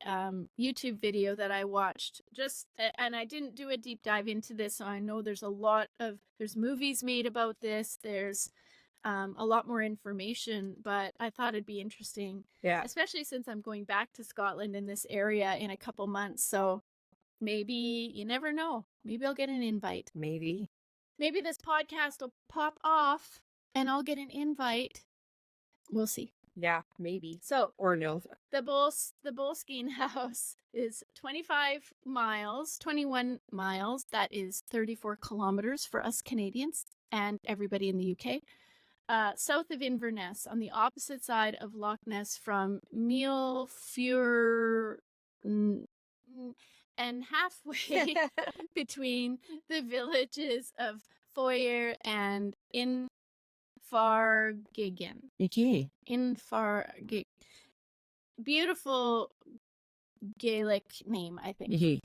YouTube video that I watched. And I didn't do a deep dive into this, so I know there's movies made about this. There's a lot more information, but I thought it'd be interesting, especially since I'm going back to Scotland in this area in a couple months. So maybe, you never know, maybe I'll get an invite. Maybe this podcast will pop off and I'll get an invite. We'll see. Yeah, maybe. So, or no. The Boleskine House is 21 miles. That is 34 kilometers for us Canadians and everybody in the UK. South of Inverness, on the opposite side of Loch Ness from Milfure, and halfway between the villages of Foyer and Infargigan. Beautiful Gaelic name, I think.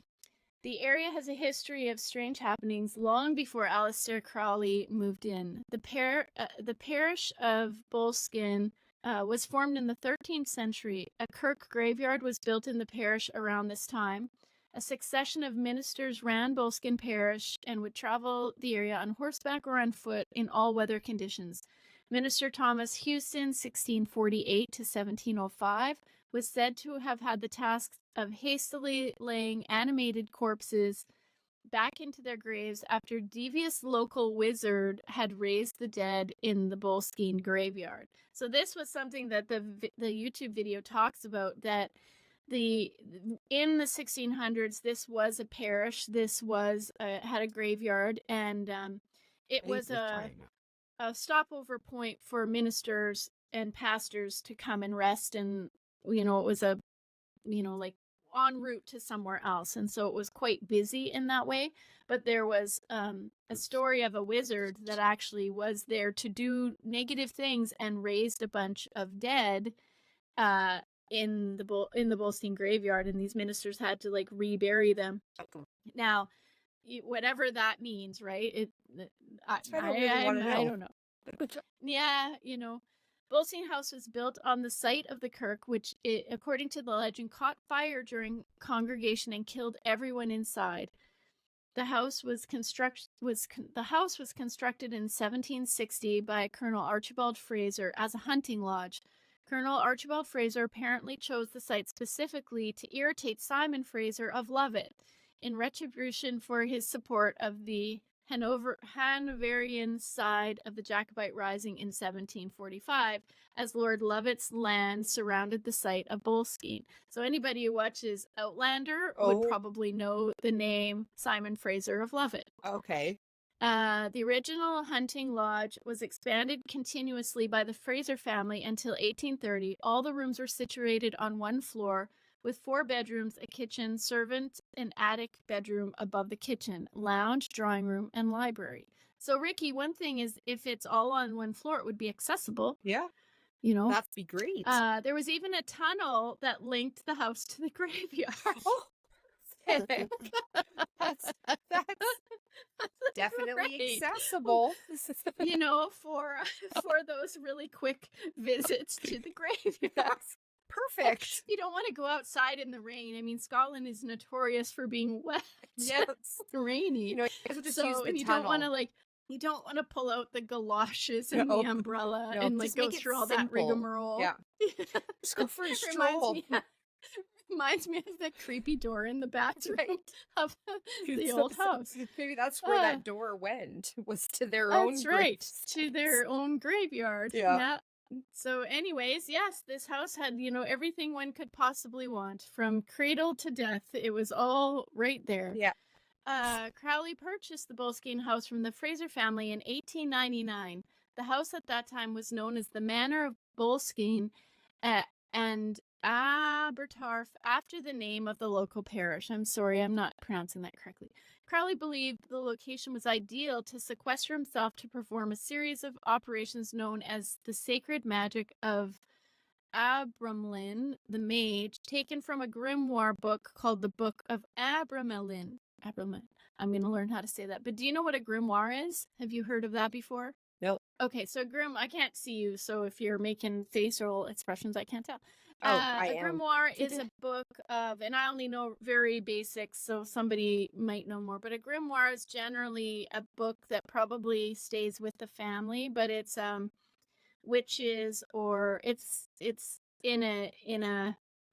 The area has a history of strange happenings long before Aleister Crowley moved in. The parish of Boleskine was formed in the 13th century. A Kirk graveyard was built in the parish around this time. A succession of ministers ran Boleskine parish and would travel the area on horseback or on foot in all weather conditions. Minister Thomas Houston, 1648 to 1705, was said to have had the task of hastily laying animated corpses back into their graves after devious local wizard had raised the dead in the Boleskine graveyard. So this was something that the YouTube video talks about, that in the 1600s, this was a parish. This was had a graveyard, and it was a stopover point for ministers and pastors to come and rest. And it was like en route to somewhere else, and so it was quite busy in that way. But there was a story of a wizard that actually was there to do negative things and raised a bunch of dead in the Boleskine graveyard, and these ministers had to like rebury them. Now, whatever that means, right? I don't know. Yeah, Boleskine House was built on the site of the Kirk, which, according to the legend, caught fire during congregation and killed everyone inside. The house was constructed in 1760 by Colonel Archibald Fraser as a hunting lodge. Colonel Archibald Fraser apparently chose the site specifically to irritate Simon Fraser of Lovat in retribution for his support of the Hanoverian side of the Jacobite Rising in 1745, as Lord Lovat's land surrounded the site of Boleskine. So anybody who watches Outlander would probably know the name Simon Fraser of Lovat. Okay. The original hunting lodge was expanded continuously by the Fraser family until 1830. All the rooms were situated on one floor, with 4 bedrooms, a kitchen, servant, and attic bedroom above the kitchen, lounge, drawing room, and library. So, Ricki, one thing is, if it's all on one floor, it would be accessible. Yeah. You know? That'd be great. There was even a tunnel that linked the house to the graveyard. Oh, that's definitely accessible. You know, for those really quick visits to the graveyard. That's perfect. You don't want to go outside in the rain. I mean, Scotland is notorious for being wet. Yes. Rainy. You know, you just use the you tunnel. You don't want to pull out the galoshes and the umbrella and like go through all that rigmarole. Yeah. Just go for a stroll. Reminds me of the creepy door in the bathroom of the old house. Maybe that's where that door went, was to their own That's right, to their own graveyard. Yeah. So anyways, yes, this house had, everything one could possibly want, from cradle to death. It was all right there. Yeah. Crowley purchased the Boleskine house from the Fraser family in 1899. The house at that time was known as the Manor of Boleskine, and Abertarf, after the name of the local parish. I'm sorry, I'm not pronouncing that correctly. Crowley believed the location was ideal to sequester himself to perform a series of operations known as the sacred magic of Abramlin, the mage, taken from a grimoire book called the Book of Abramelin. I'm going to learn how to say that. But do you know what a grimoire is? Have you heard of that before? No. Okay, so I can't see you, so if you're making facial expressions, I can't tell. I am. A grimoire is a book of, and I only know very basics, so somebody might know more, but a grimoire is generally a book that probably stays with the family, but it's witches, or it's in a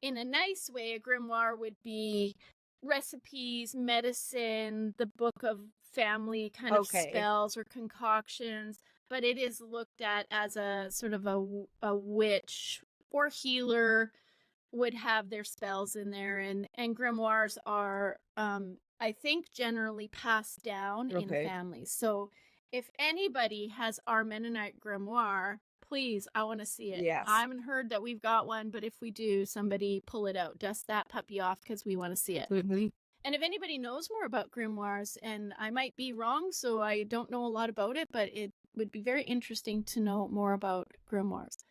nice way. A grimoire would be recipes, medicine, the book of family kind of spells or concoctions, but it is looked at as a sort of a witch or healer would have their spells in there, and grimoires are I think generally passed down in families. So if anybody has our Mennonite grimoire, please, I want to see it. Yes. I haven't heard that we've got one, but if we do, somebody pull it out, dust that puppy off, because we want to see it. Mm-hmm. And if anybody knows more about grimoires, and I might be wrong, so I don't know a lot about it, but it would be very interesting to know more about grimoires.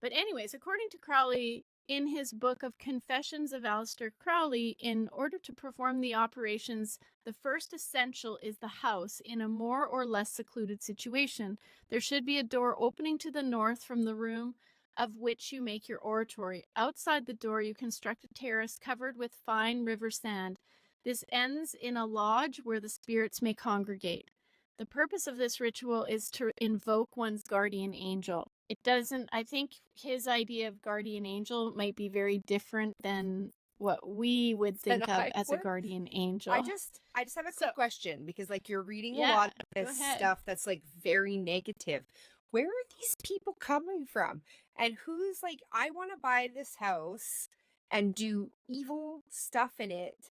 But anyways, according to Crowley, in his book of Confessions of Aleister Crowley, in order to perform the operations, the first essential is the house in a more or less secluded situation. There should be a door opening to the north from the room of which you make your oratory. Outside the door, you construct a terrace covered with fine river sand. This ends in a lodge where the spirits may congregate. The purpose of this ritual is to invoke one's guardian angel. I think his idea of guardian angel might be very different than what we would think of as a guardian angel. I just have a quick question, because like you're reading a lot of this stuff that's like very negative. Where are these people coming from? And who's like, I want to buy this house and do evil stuff in it,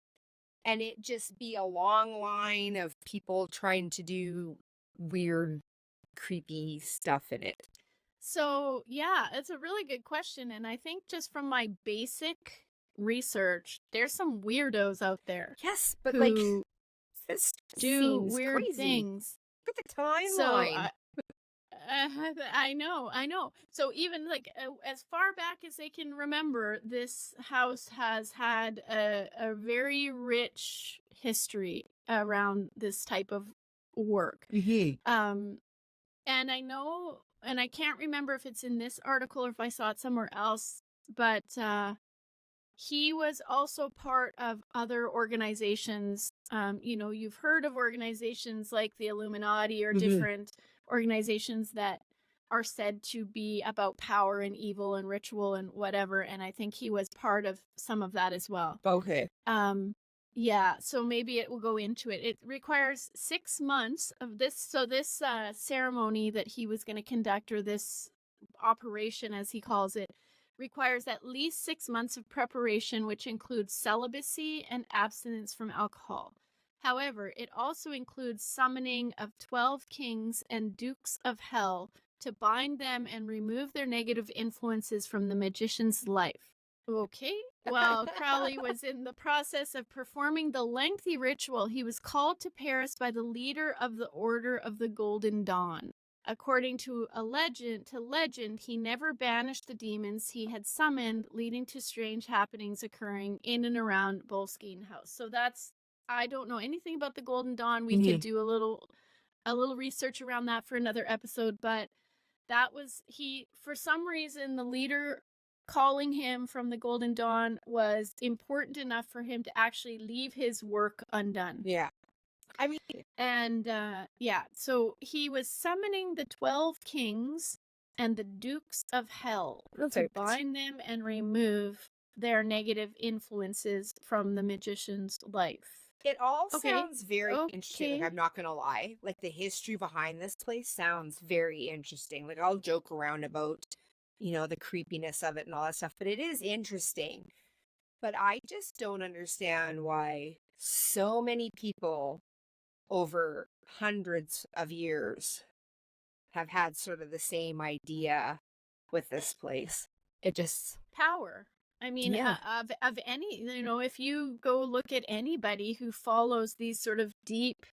and it just be a long line of people trying to do weird, creepy stuff in it? So, yeah, it's a really good question. And I think just from my basic research, there's some weirdos out there. Yes, but like, this do weird crazy. Things. Look at the timeline. So, I know. So even like as far back as they can remember, this house has had a very rich history around this type of work. Mm-hmm. And I know and I can't remember if it's in this article or if I saw it somewhere else, but he was also part of other organizations. You've heard of organizations like the Illuminati or different organizations that are said to be about power and evil and ritual and whatever. And I think he was part of some of that as well. Okay. Yeah, so maybe it will go into it. It requires 6 months of this. So this ceremony that he was going to conduct, or this operation, as he calls it, requires at least 6 months of preparation, which includes celibacy and abstinence from alcohol. However, it also includes summoning of 12 kings and dukes of hell to bind them and remove their negative influences from the magician's life. Okay. While Crowley was in the process of performing the lengthy ritual, he was called to Paris by the leader of the Order of the Golden Dawn. According to legend, he never banished the demons he had summoned, leading to strange happenings occurring in and around Boleskine House. So I don't know anything about the Golden Dawn. We could do a little research around that for another episode, but that was for some reason, the leader calling him from the Golden Dawn was important enough for him to actually leave his work undone. Yeah. I mean, and so he was summoning the 12 kings and the dukes of hell to bind them and remove their negative influences from the magician's life. It all sounds very interesting. Like, I'm not gonna lie. Like, the history behind this place sounds very interesting. Like, I'll joke around about, the creepiness of it and all that stuff, but it is interesting. But I just don't understand why so many people over hundreds of years have had sort of the same idea with this place. It just... Power. I mean, of any, if you go look at anybody who follows these sort of deep,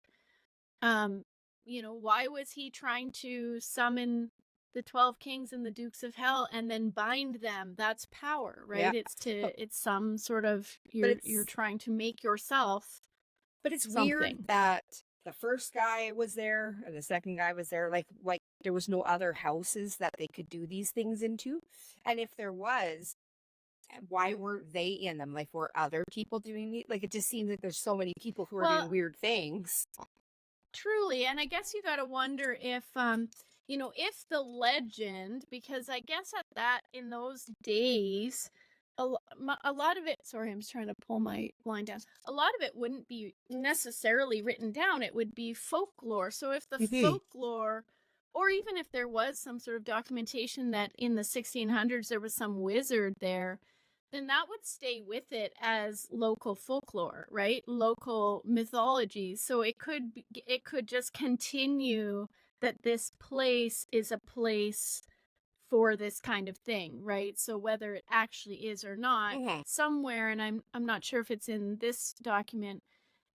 why was he trying to summon the 12 kings and the dukes of hell and then bind them? That's power, right? Yeah. It's some sort of, you're trying to make yourself. But it's weird that the first guy was there and the second guy was there. Like there was no other houses that they could do these things into. And if there was, why weren't they in them? Like, were other people doing it? Like, it just seems like there's so many people who are doing weird things. Truly. And I guess you got to wonder if, if the legend, because I guess in those days, a lot of it, sorry, I'm just trying to pull my line down. A lot of it wouldn't be necessarily written down. It would be folklore. So if the folklore, or even if there was some sort of documentation that in the 1600s there was some wizard there, then that would stay with it as local folklore, right? Local mythology. So it could just continue that this place is a place for this kind of thing, right? So whether it actually is or not, somewhere, and I'm not sure if it's in this document,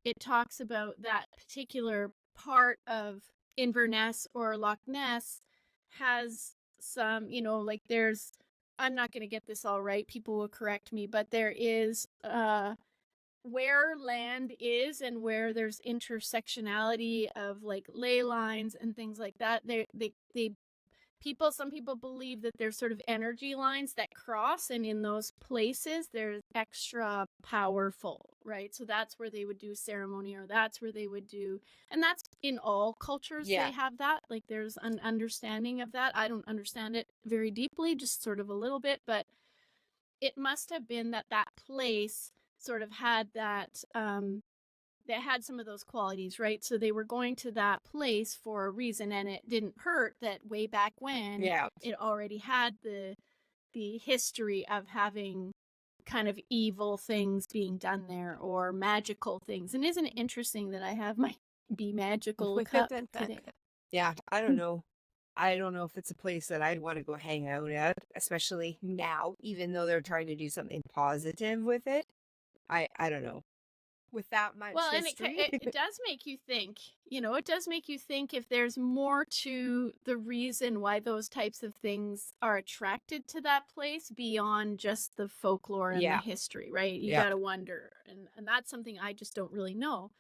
it talks about that particular part of Inverness or Loch Ness has some, there's, I'm not going to get this all right, people will correct me, but there is where land is and where there's intersectionality of like ley lines and things like that, some people believe that there's sort of energy lines that cross, and in those places they're extra powerful, right? So that's where they would do ceremony, or that's where they would do, and that's in all cultures. They have that, like there's an understanding of that. I don't understand it very deeply, just sort of a little bit, but it must have been that place sort of had that that had some of those qualities, right? So they were going to that place for a reason, and it didn't hurt that way back when it already had the history of having kind of evil things being done there, or magical things. And isn't it interesting that I have my Be Magical cup today? Yeah, I don't know. I don't know if it's a place that I'd want to go hang out at, especially now, even though they're trying to do something positive with it. I don't know. With that much history. And it does make you think, it does make you think if there's more to the reason why those types of things are attracted to that place beyond just the folklore and the history, right? You got to wonder. And that's something I just don't really know.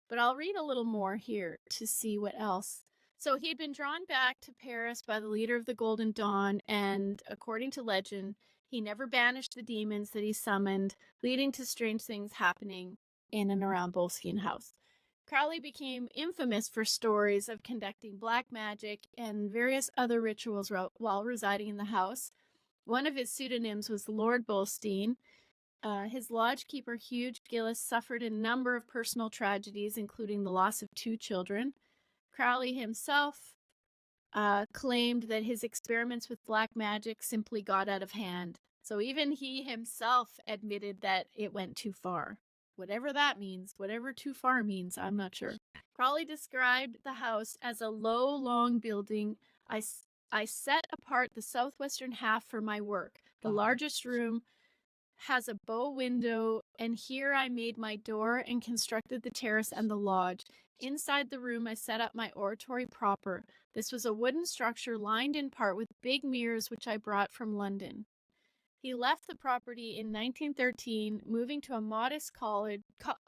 But I'll read a little more here to see what else. So he'd been drawn back to Paris by the leader of the Golden Dawn, and according to legend, he never banished the demons that he summoned, leading to strange things happening in and around Boleskine House. Crowley became infamous for stories of conducting black magic and various other rituals while residing in the house. One of his pseudonyms was Lord Boleskine. His lodge keeper, Hugh Gillis, suffered a number of personal tragedies, including the loss of 2 children. Crowley himself claimed that his experiments with black magic simply got out of hand. So even he himself admitted that it went too far. Whatever that means, whatever too far means, I'm not sure. Crowley described the house as a low, long building. I set apart the southwestern half for my work. The largest room has a bow window, and here I made my door and constructed the terrace and the lodge. Inside the room, I set up my oratory proper. This was a wooden structure lined in part with big mirrors which I brought from London. He left the property in 1913, moving to a modest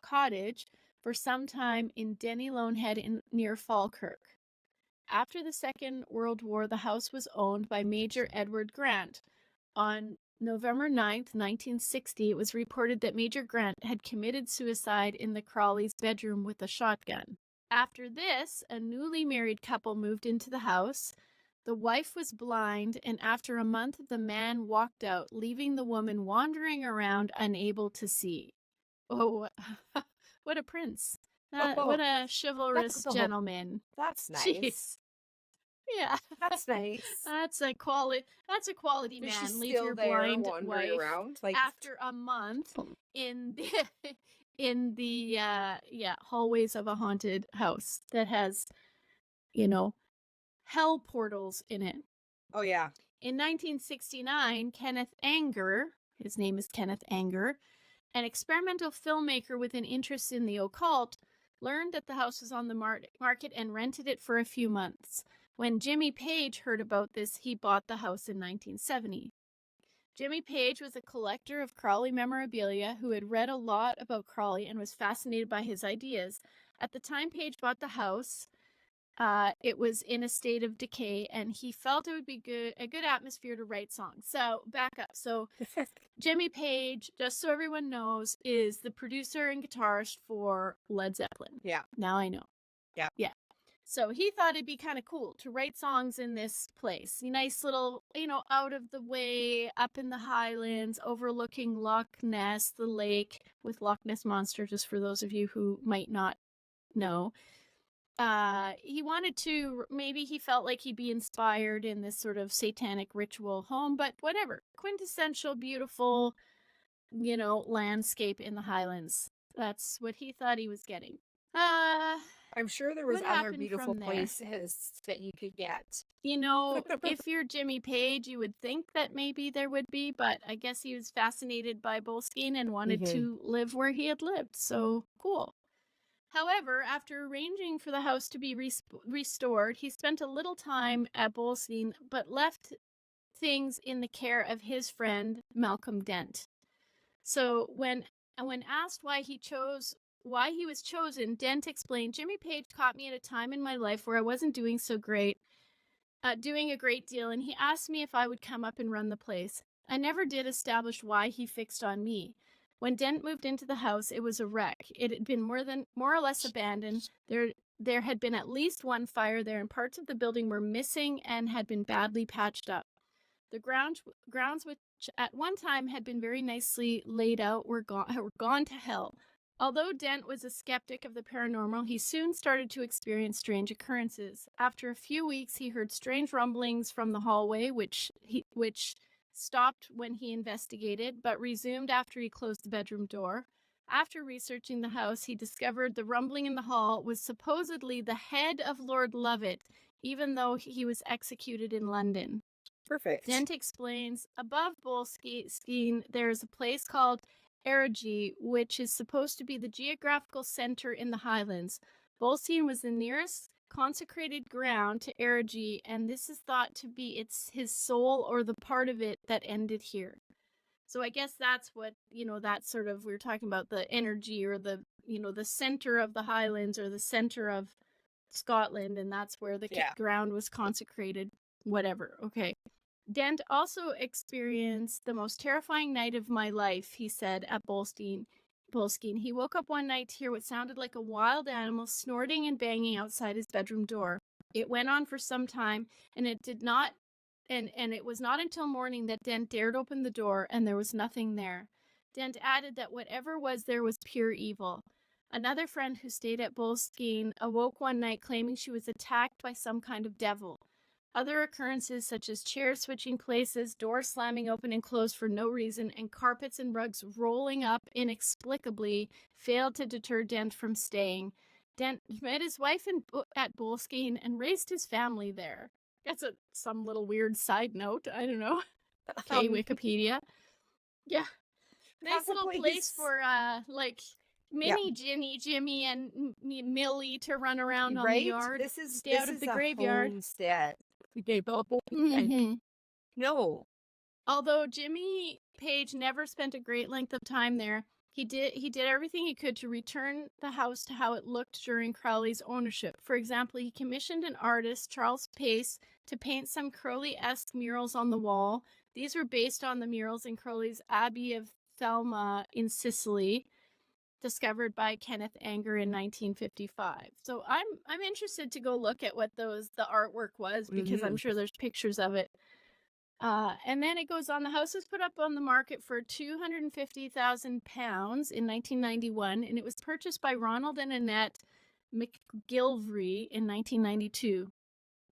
cottage for some time in Denny Lonehead near Falkirk. After the Second World War, the house was owned by Major Edward Grant. On November 9th, 1960, it was reported that Major Grant had committed suicide in the Crowleys' bedroom with a shotgun. After this, a newly married couple moved into the house. The wife was blind, and after a month, the man walked out, leaving the woman wandering around, unable to see. Oh, what a prince. What a chivalrous gentleman. That's nice. Jeez. Yeah. That's nice. That's a quality man. Leave your blind wife around, after a month in the hallways of a haunted house that has, hell portals in it. Oh yeah. In 1969, Kenneth Anger, his name is Kenneth Anger, an experimental filmmaker with an interest in the occult, learned that the house was on the market and rented it for a few months. When Jimmy Page heard about this, he bought the house in 1970. Jimmy Page was a collector of Crowley memorabilia who had read a lot about Crowley and was fascinated by his ideas. At the time Page bought the house, it was in a state of decay, and he felt it would be a good atmosphere to write songs. So, back up. So, Jimmy Page, just so everyone knows, is the producer and guitarist for Led Zeppelin. Yeah. Now I know. Yeah. Yeah. So he thought it'd be kind of cool to write songs in this place. Nice little, out of the way, up in the highlands, overlooking Loch Ness, the lake with Loch Ness Monster, just for those of you who might not know. He wanted to, maybe he felt like he'd be inspired in this sort of satanic ritual home, but whatever. Quintessential, beautiful, landscape in the highlands. That's what he thought he was getting. I'm sure there was other beautiful places that you could get. If you're Jimmy Page, you would think that maybe there would be, but I guess he was fascinated by Boleskine and wanted to live where he had lived. So cool. However, after arranging for the house to be restored, he spent a little time at Boleskine, but left things in the care of his friend, Malcolm Dent. So when asked why he was chosen, Dent explained, Jimmy Page caught me at a time in my life where I wasn't doing so great, doing a great deal, and he asked me if I would come up and run the place. I never did establish why he fixed on me. When Dent moved into the house, it was a wreck. It had been more or less abandoned. There had been at least one fire there, and parts of the building were missing and had been badly patched up. The grounds which at one time had been very nicely laid out were gone to hell. Although Dent was a skeptic of the paranormal, he soon started to experience strange occurrences. After a few weeks, he heard strange rumblings from the hallway, which stopped when he investigated, but resumed after he closed the bedroom door. After researching the house, he discovered the rumbling in the hall was supposedly the head of Lord Lovett, even though he was executed in London. Perfect. Dent explains, above Boleskine, there is a place called Eerie, which is supposed to be the geographical center in the Highlands. Boleskine was the nearest consecrated ground to Eerie, and this is thought to be his soul or the part of it that ended here. So I guess that's what, that sort of, we were talking about the energy or the, the center of the Highlands or the center of Scotland, and that's where the ground was consecrated. Whatever. Okay. Dent also experienced the most terrifying night of my life, he said at Boleskine. He woke up one night to hear what sounded like a wild animal snorting and banging outside his bedroom door. It went on for some time, and it did not, and it was not until morning that Dent dared open the door, and there was nothing there. Dent added that whatever was there was pure evil. Another friend who stayed at Boleskine awoke one night claiming she was attacked by some kind of devil. Other occurrences, such as chairs switching places, doors slamming open and closed for no reason, and carpets and rugs rolling up inexplicably, failed to deter Dent from staying. Dent met his wife at Boleskine and raised his family there. That's some little weird side note. I don't know. Okay, Wikipedia. Yeah. Nice little place for, mini Ginny, Jimmy, and Millie to run around on the yard. Stay out of the graveyard. Homestead. No. Although Jimmy Page never spent a great length of time there, he did everything he could to return the house to how it looked during Crowley's ownership. For example, he commissioned an artist, Charles Pace, to paint some Crowley-esque murals on the wall. These were based on the murals in Crowley's Abbey of Thelma in Sicily, discovered by Kenneth Anger in 1955. So I'm interested to go look at what the artwork was, because I'm sure there's pictures of it. And then it goes on. The house was put up on the market for £250,000 in 1991, and it was purchased by Ronald and Annette McGilvray in 1992.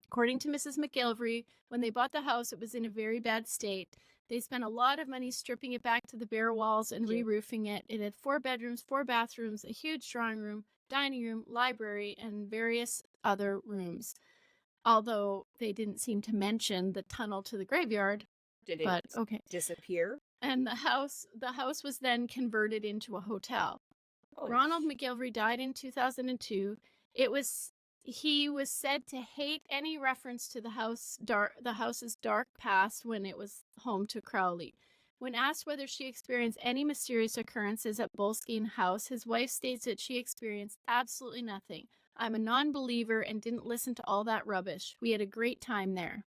According to Mrs. McGilvray, when they bought the house, it was in a very bad state. They spent a lot of money stripping it back to the bare walls and re-roofing it. It had 4 bedrooms, 4 bathrooms, a huge drawing room, dining room, library, and various other rooms. Although they didn't seem to mention the tunnel to the graveyard. Did it disappear? And the house was then converted into a hotel. Oh. Ronald McGilvray died in 2002. He was said to hate any reference to the house's dark past when it was home to Crowley. When asked whether she experienced any mysterious occurrences at Boleskine House, his wife states that she experienced absolutely nothing. I'm a non-believer and didn't listen to all that rubbish. We had a great time there.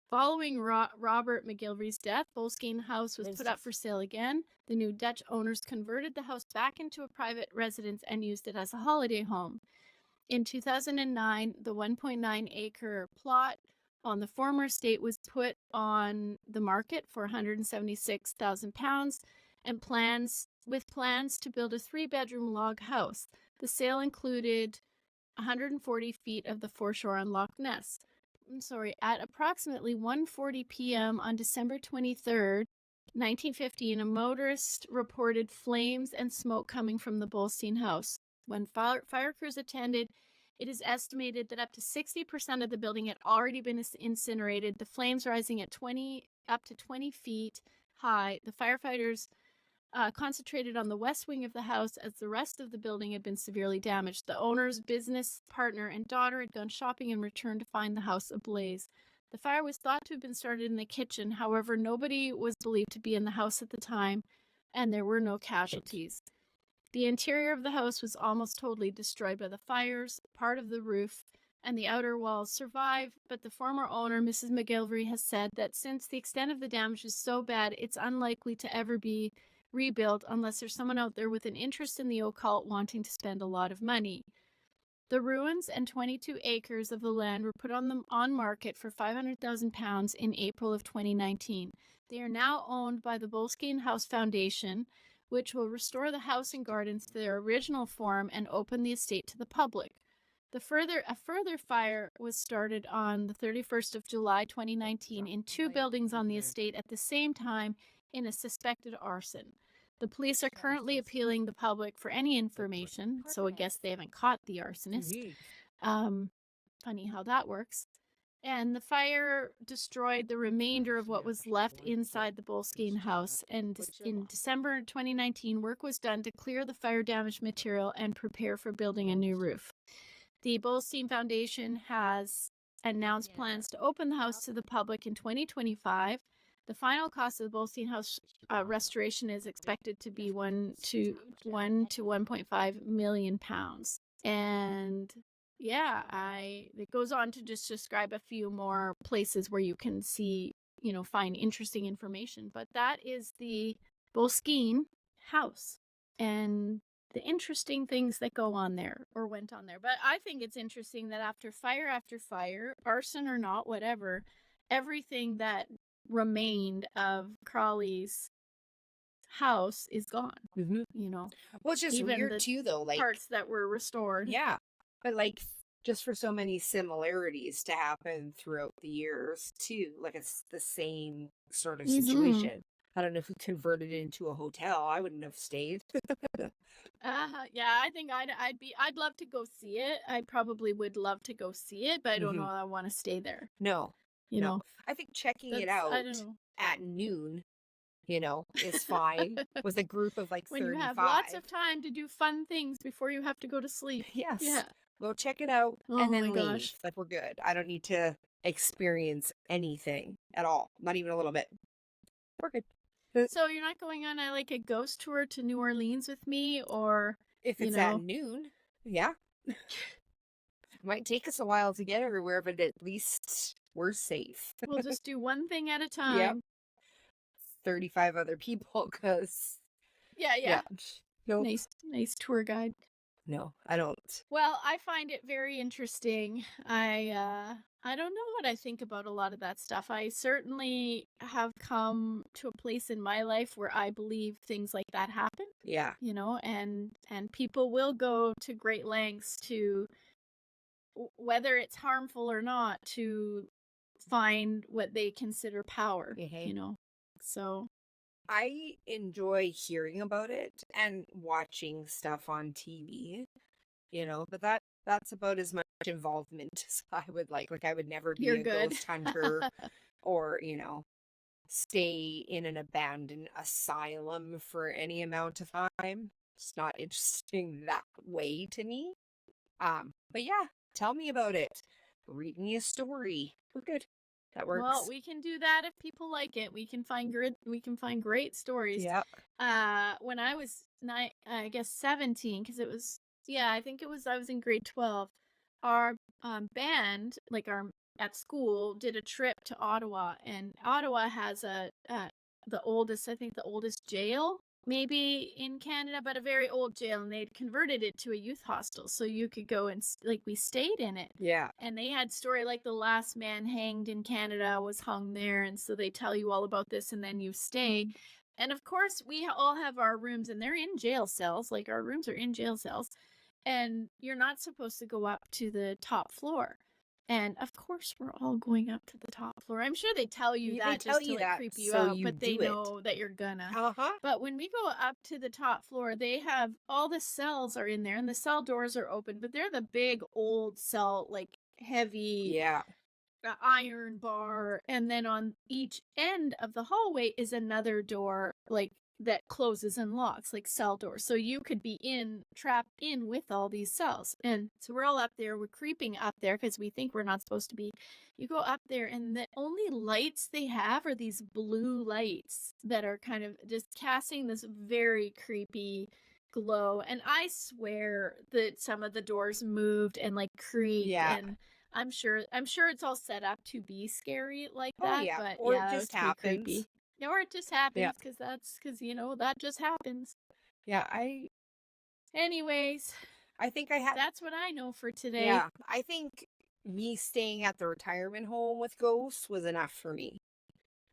Following Robert McGilvray's death, Boleskine House was put up for sale again. The new Dutch owners converted the house back into a private residence and used it as a holiday home. In 2009, the 1.9-acre plot on the former estate was put on the market for £176,000 and plans to build a 3-bedroom log house. The sale included 140 feet of the foreshore on Loch Ness. At approximately 1:40 p.m. on December 23rd, 1915, a motorist reported flames and smoke coming from the Boleskine House. When fire crews attended, it is estimated that up to 60% of the building had already been incinerated, the flames rising at up to 20 feet high. The firefighters concentrated on the west wing of the house, as the rest of the building had been severely damaged. The owner's business partner and daughter had gone shopping and returned to find the house ablaze. The fire was thought to have been started in the kitchen. However, nobody was believed to be in the house at the time, and there were no casualties. The interior of the house was almost totally destroyed by the fires. Part of the roof and the outer walls survived, but the former owner, Mrs. McGilvray, has said that since the extent of the damage is so bad, it's unlikely to ever be rebuilt unless there's someone out there with an interest in the occult wanting to spend a lot of money. The ruins and 22 acres of the land were put on market for £500,000 in April of 2019. They are now owned by the Boleskine House Foundation, which will restore the house and gardens to their original form and open the estate to the public. A further fire was started on the 31st of July 2019 in 2 buildings on the estate at the same time in a suspected arson. The police are currently appealing the public for any information, so I guess they haven't caught the arsonist. Funny how that works. And the fire destroyed the remainder of what was left inside the Boleskine house. And in December 2019, work was done to clear the fire-damaged material and prepare for building a new roof. The Boleskine Foundation has announced plans to open the house to the public in 2025. The final cost of the Boleskine House restoration is expected to be £1 to £1.5 million. And it goes on to just describe a few more places where you can see, find interesting information. But that is the Boleskine House and the interesting things that go on there or went on there. But I think it's interesting that after fire, arson or not, whatever, everything that remained of Crowley's house is gone. Well, it's just even weird the too, though. Like, parts that were restored. yeah, but like, just for so many similarities to happen throughout the years too. Like, it's the same sort of situation. I don't know if we converted it into a hotel. I wouldn't have stayed. Yeah, I think I'd love to go see it. I probably would love to go see it, but I don't know if I want to stay there. No, You know, I think checking it I out don't know. at noon, is fine with a group of like When 35. you have lots of time to do fun things before you have to go to sleep. Yes. Yeah. Go check it out Oh and then my leave. gosh. Like, we're good. I don't need to experience anything at all. Not even a little bit. We're good. So you're not going on a ghost tour to New Orleans with me, or If it's at noon, yeah. Might take us a while to get everywhere, but at least we're safe. we'll just do one thing at a time. Yep. 35 other people, because Yeah. Nope. Nice tour guide. No, I don't. Well, I find it very interesting. I don't know what I think about a lot of that stuff. I certainly have come to a place in my life where I believe things like that happen. Yeah. And people will go to great lengths to, whether it's harmful or not, to find what they consider power, So I enjoy hearing about it and watching stuff on TV, but that's about as much involvement as I would like. Like, I would never be a ghost hunter or, stay in an abandoned asylum for any amount of time. It's not interesting that way to me. But yeah, tell me about it. Read me a story. We're good. That works. Well, we can do that if people like it. We can find great stories. Yep. When I was 17, because I was in grade 12. Our band, at school, did a trip to Ottawa, and Ottawa has the oldest jail maybe in Canada, but a very old jail, and they'd converted it to a youth hostel, so you could go and we stayed in it. Yeah. And they had story like the last man hanged in Canada was hung there, and so they tell you all about this, and then you stay. And of course, we all have our rooms, and they're in jail cells. Like, our rooms are in jail cells, and you're not supposed to go up to the top floor. And of course, we're all going up to the top floor. I'm sure they tell you that just to creep you out, but they know that you're gonna. But when we go up to the top floor, they have all the cells are in there, and the cell doors are open, but they're the big old cell, like heavy iron bar, and then on each end of the hallway is another door, like that closes and locks, like cell doors. So you could be trapped in with all these cells. And so we're all up there, we're creeping up there because we think we're not supposed to be. You go up there, and the only lights they have are these blue lights that are kind of just casting this very creepy glow. And I swear that some of the doors moved and creaked, and I'm sure it's all set up to be scary like that. But or it just happens. Creepy. Or it just happens because that just happens. Yeah, Anyways, I think that's what I know for today. Yeah, I think me staying at the retirement home with ghosts was enough for me.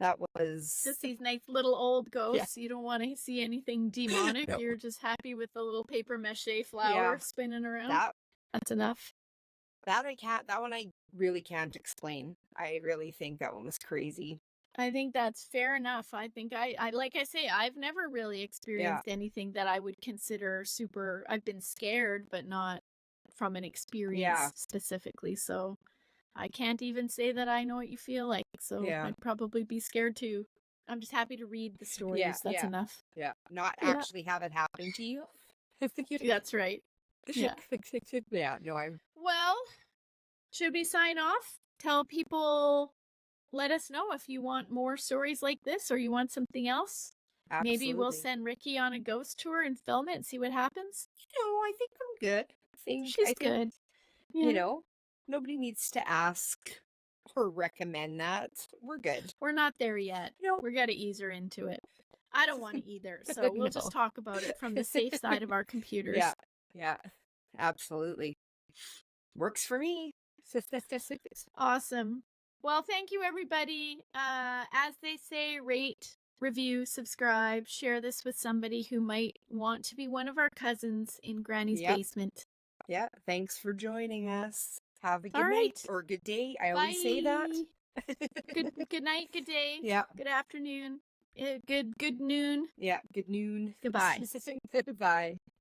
That was just these nice little old ghosts. You don't want to see anything demonic. You're just happy with the little paper mache flower spinning around. That's enough. That one I really can't explain. I really think that one was crazy. I think that's fair enough. I think I like I say, I've never really experienced anything that I would consider super. I've been scared, but not from an experience specifically. So I can't even say that I know what you feel like. So I'd probably be scared too. I'm just happy to read the stories. That's enough. Yeah. Not actually have it happen to you. That's right. Yeah. Well, should we sign off? Tell people, let us know if you want more stories like this or you want something else. Absolutely. Maybe we'll send Ricki on a ghost tour and film it and see what happens. I think I'm good. She's good. You know, nobody needs to ask or recommend that. We're good. We're not there yet. No. We got to ease her into it. I don't want to either, so we'll just talk about it from the safe side of our computers. Yeah, yeah, absolutely. Works for me. Awesome. Well, thank you, everybody. As they say, rate, review, subscribe, share this with somebody who might want to be one of our cousins in Granny's basement. Yeah, thanks for joining us. Have a good All night right. or good day. I always say that. Good night, good day. Yeah. Good afternoon. Good noon. Yeah, good noon. Goodbye. Goodbye.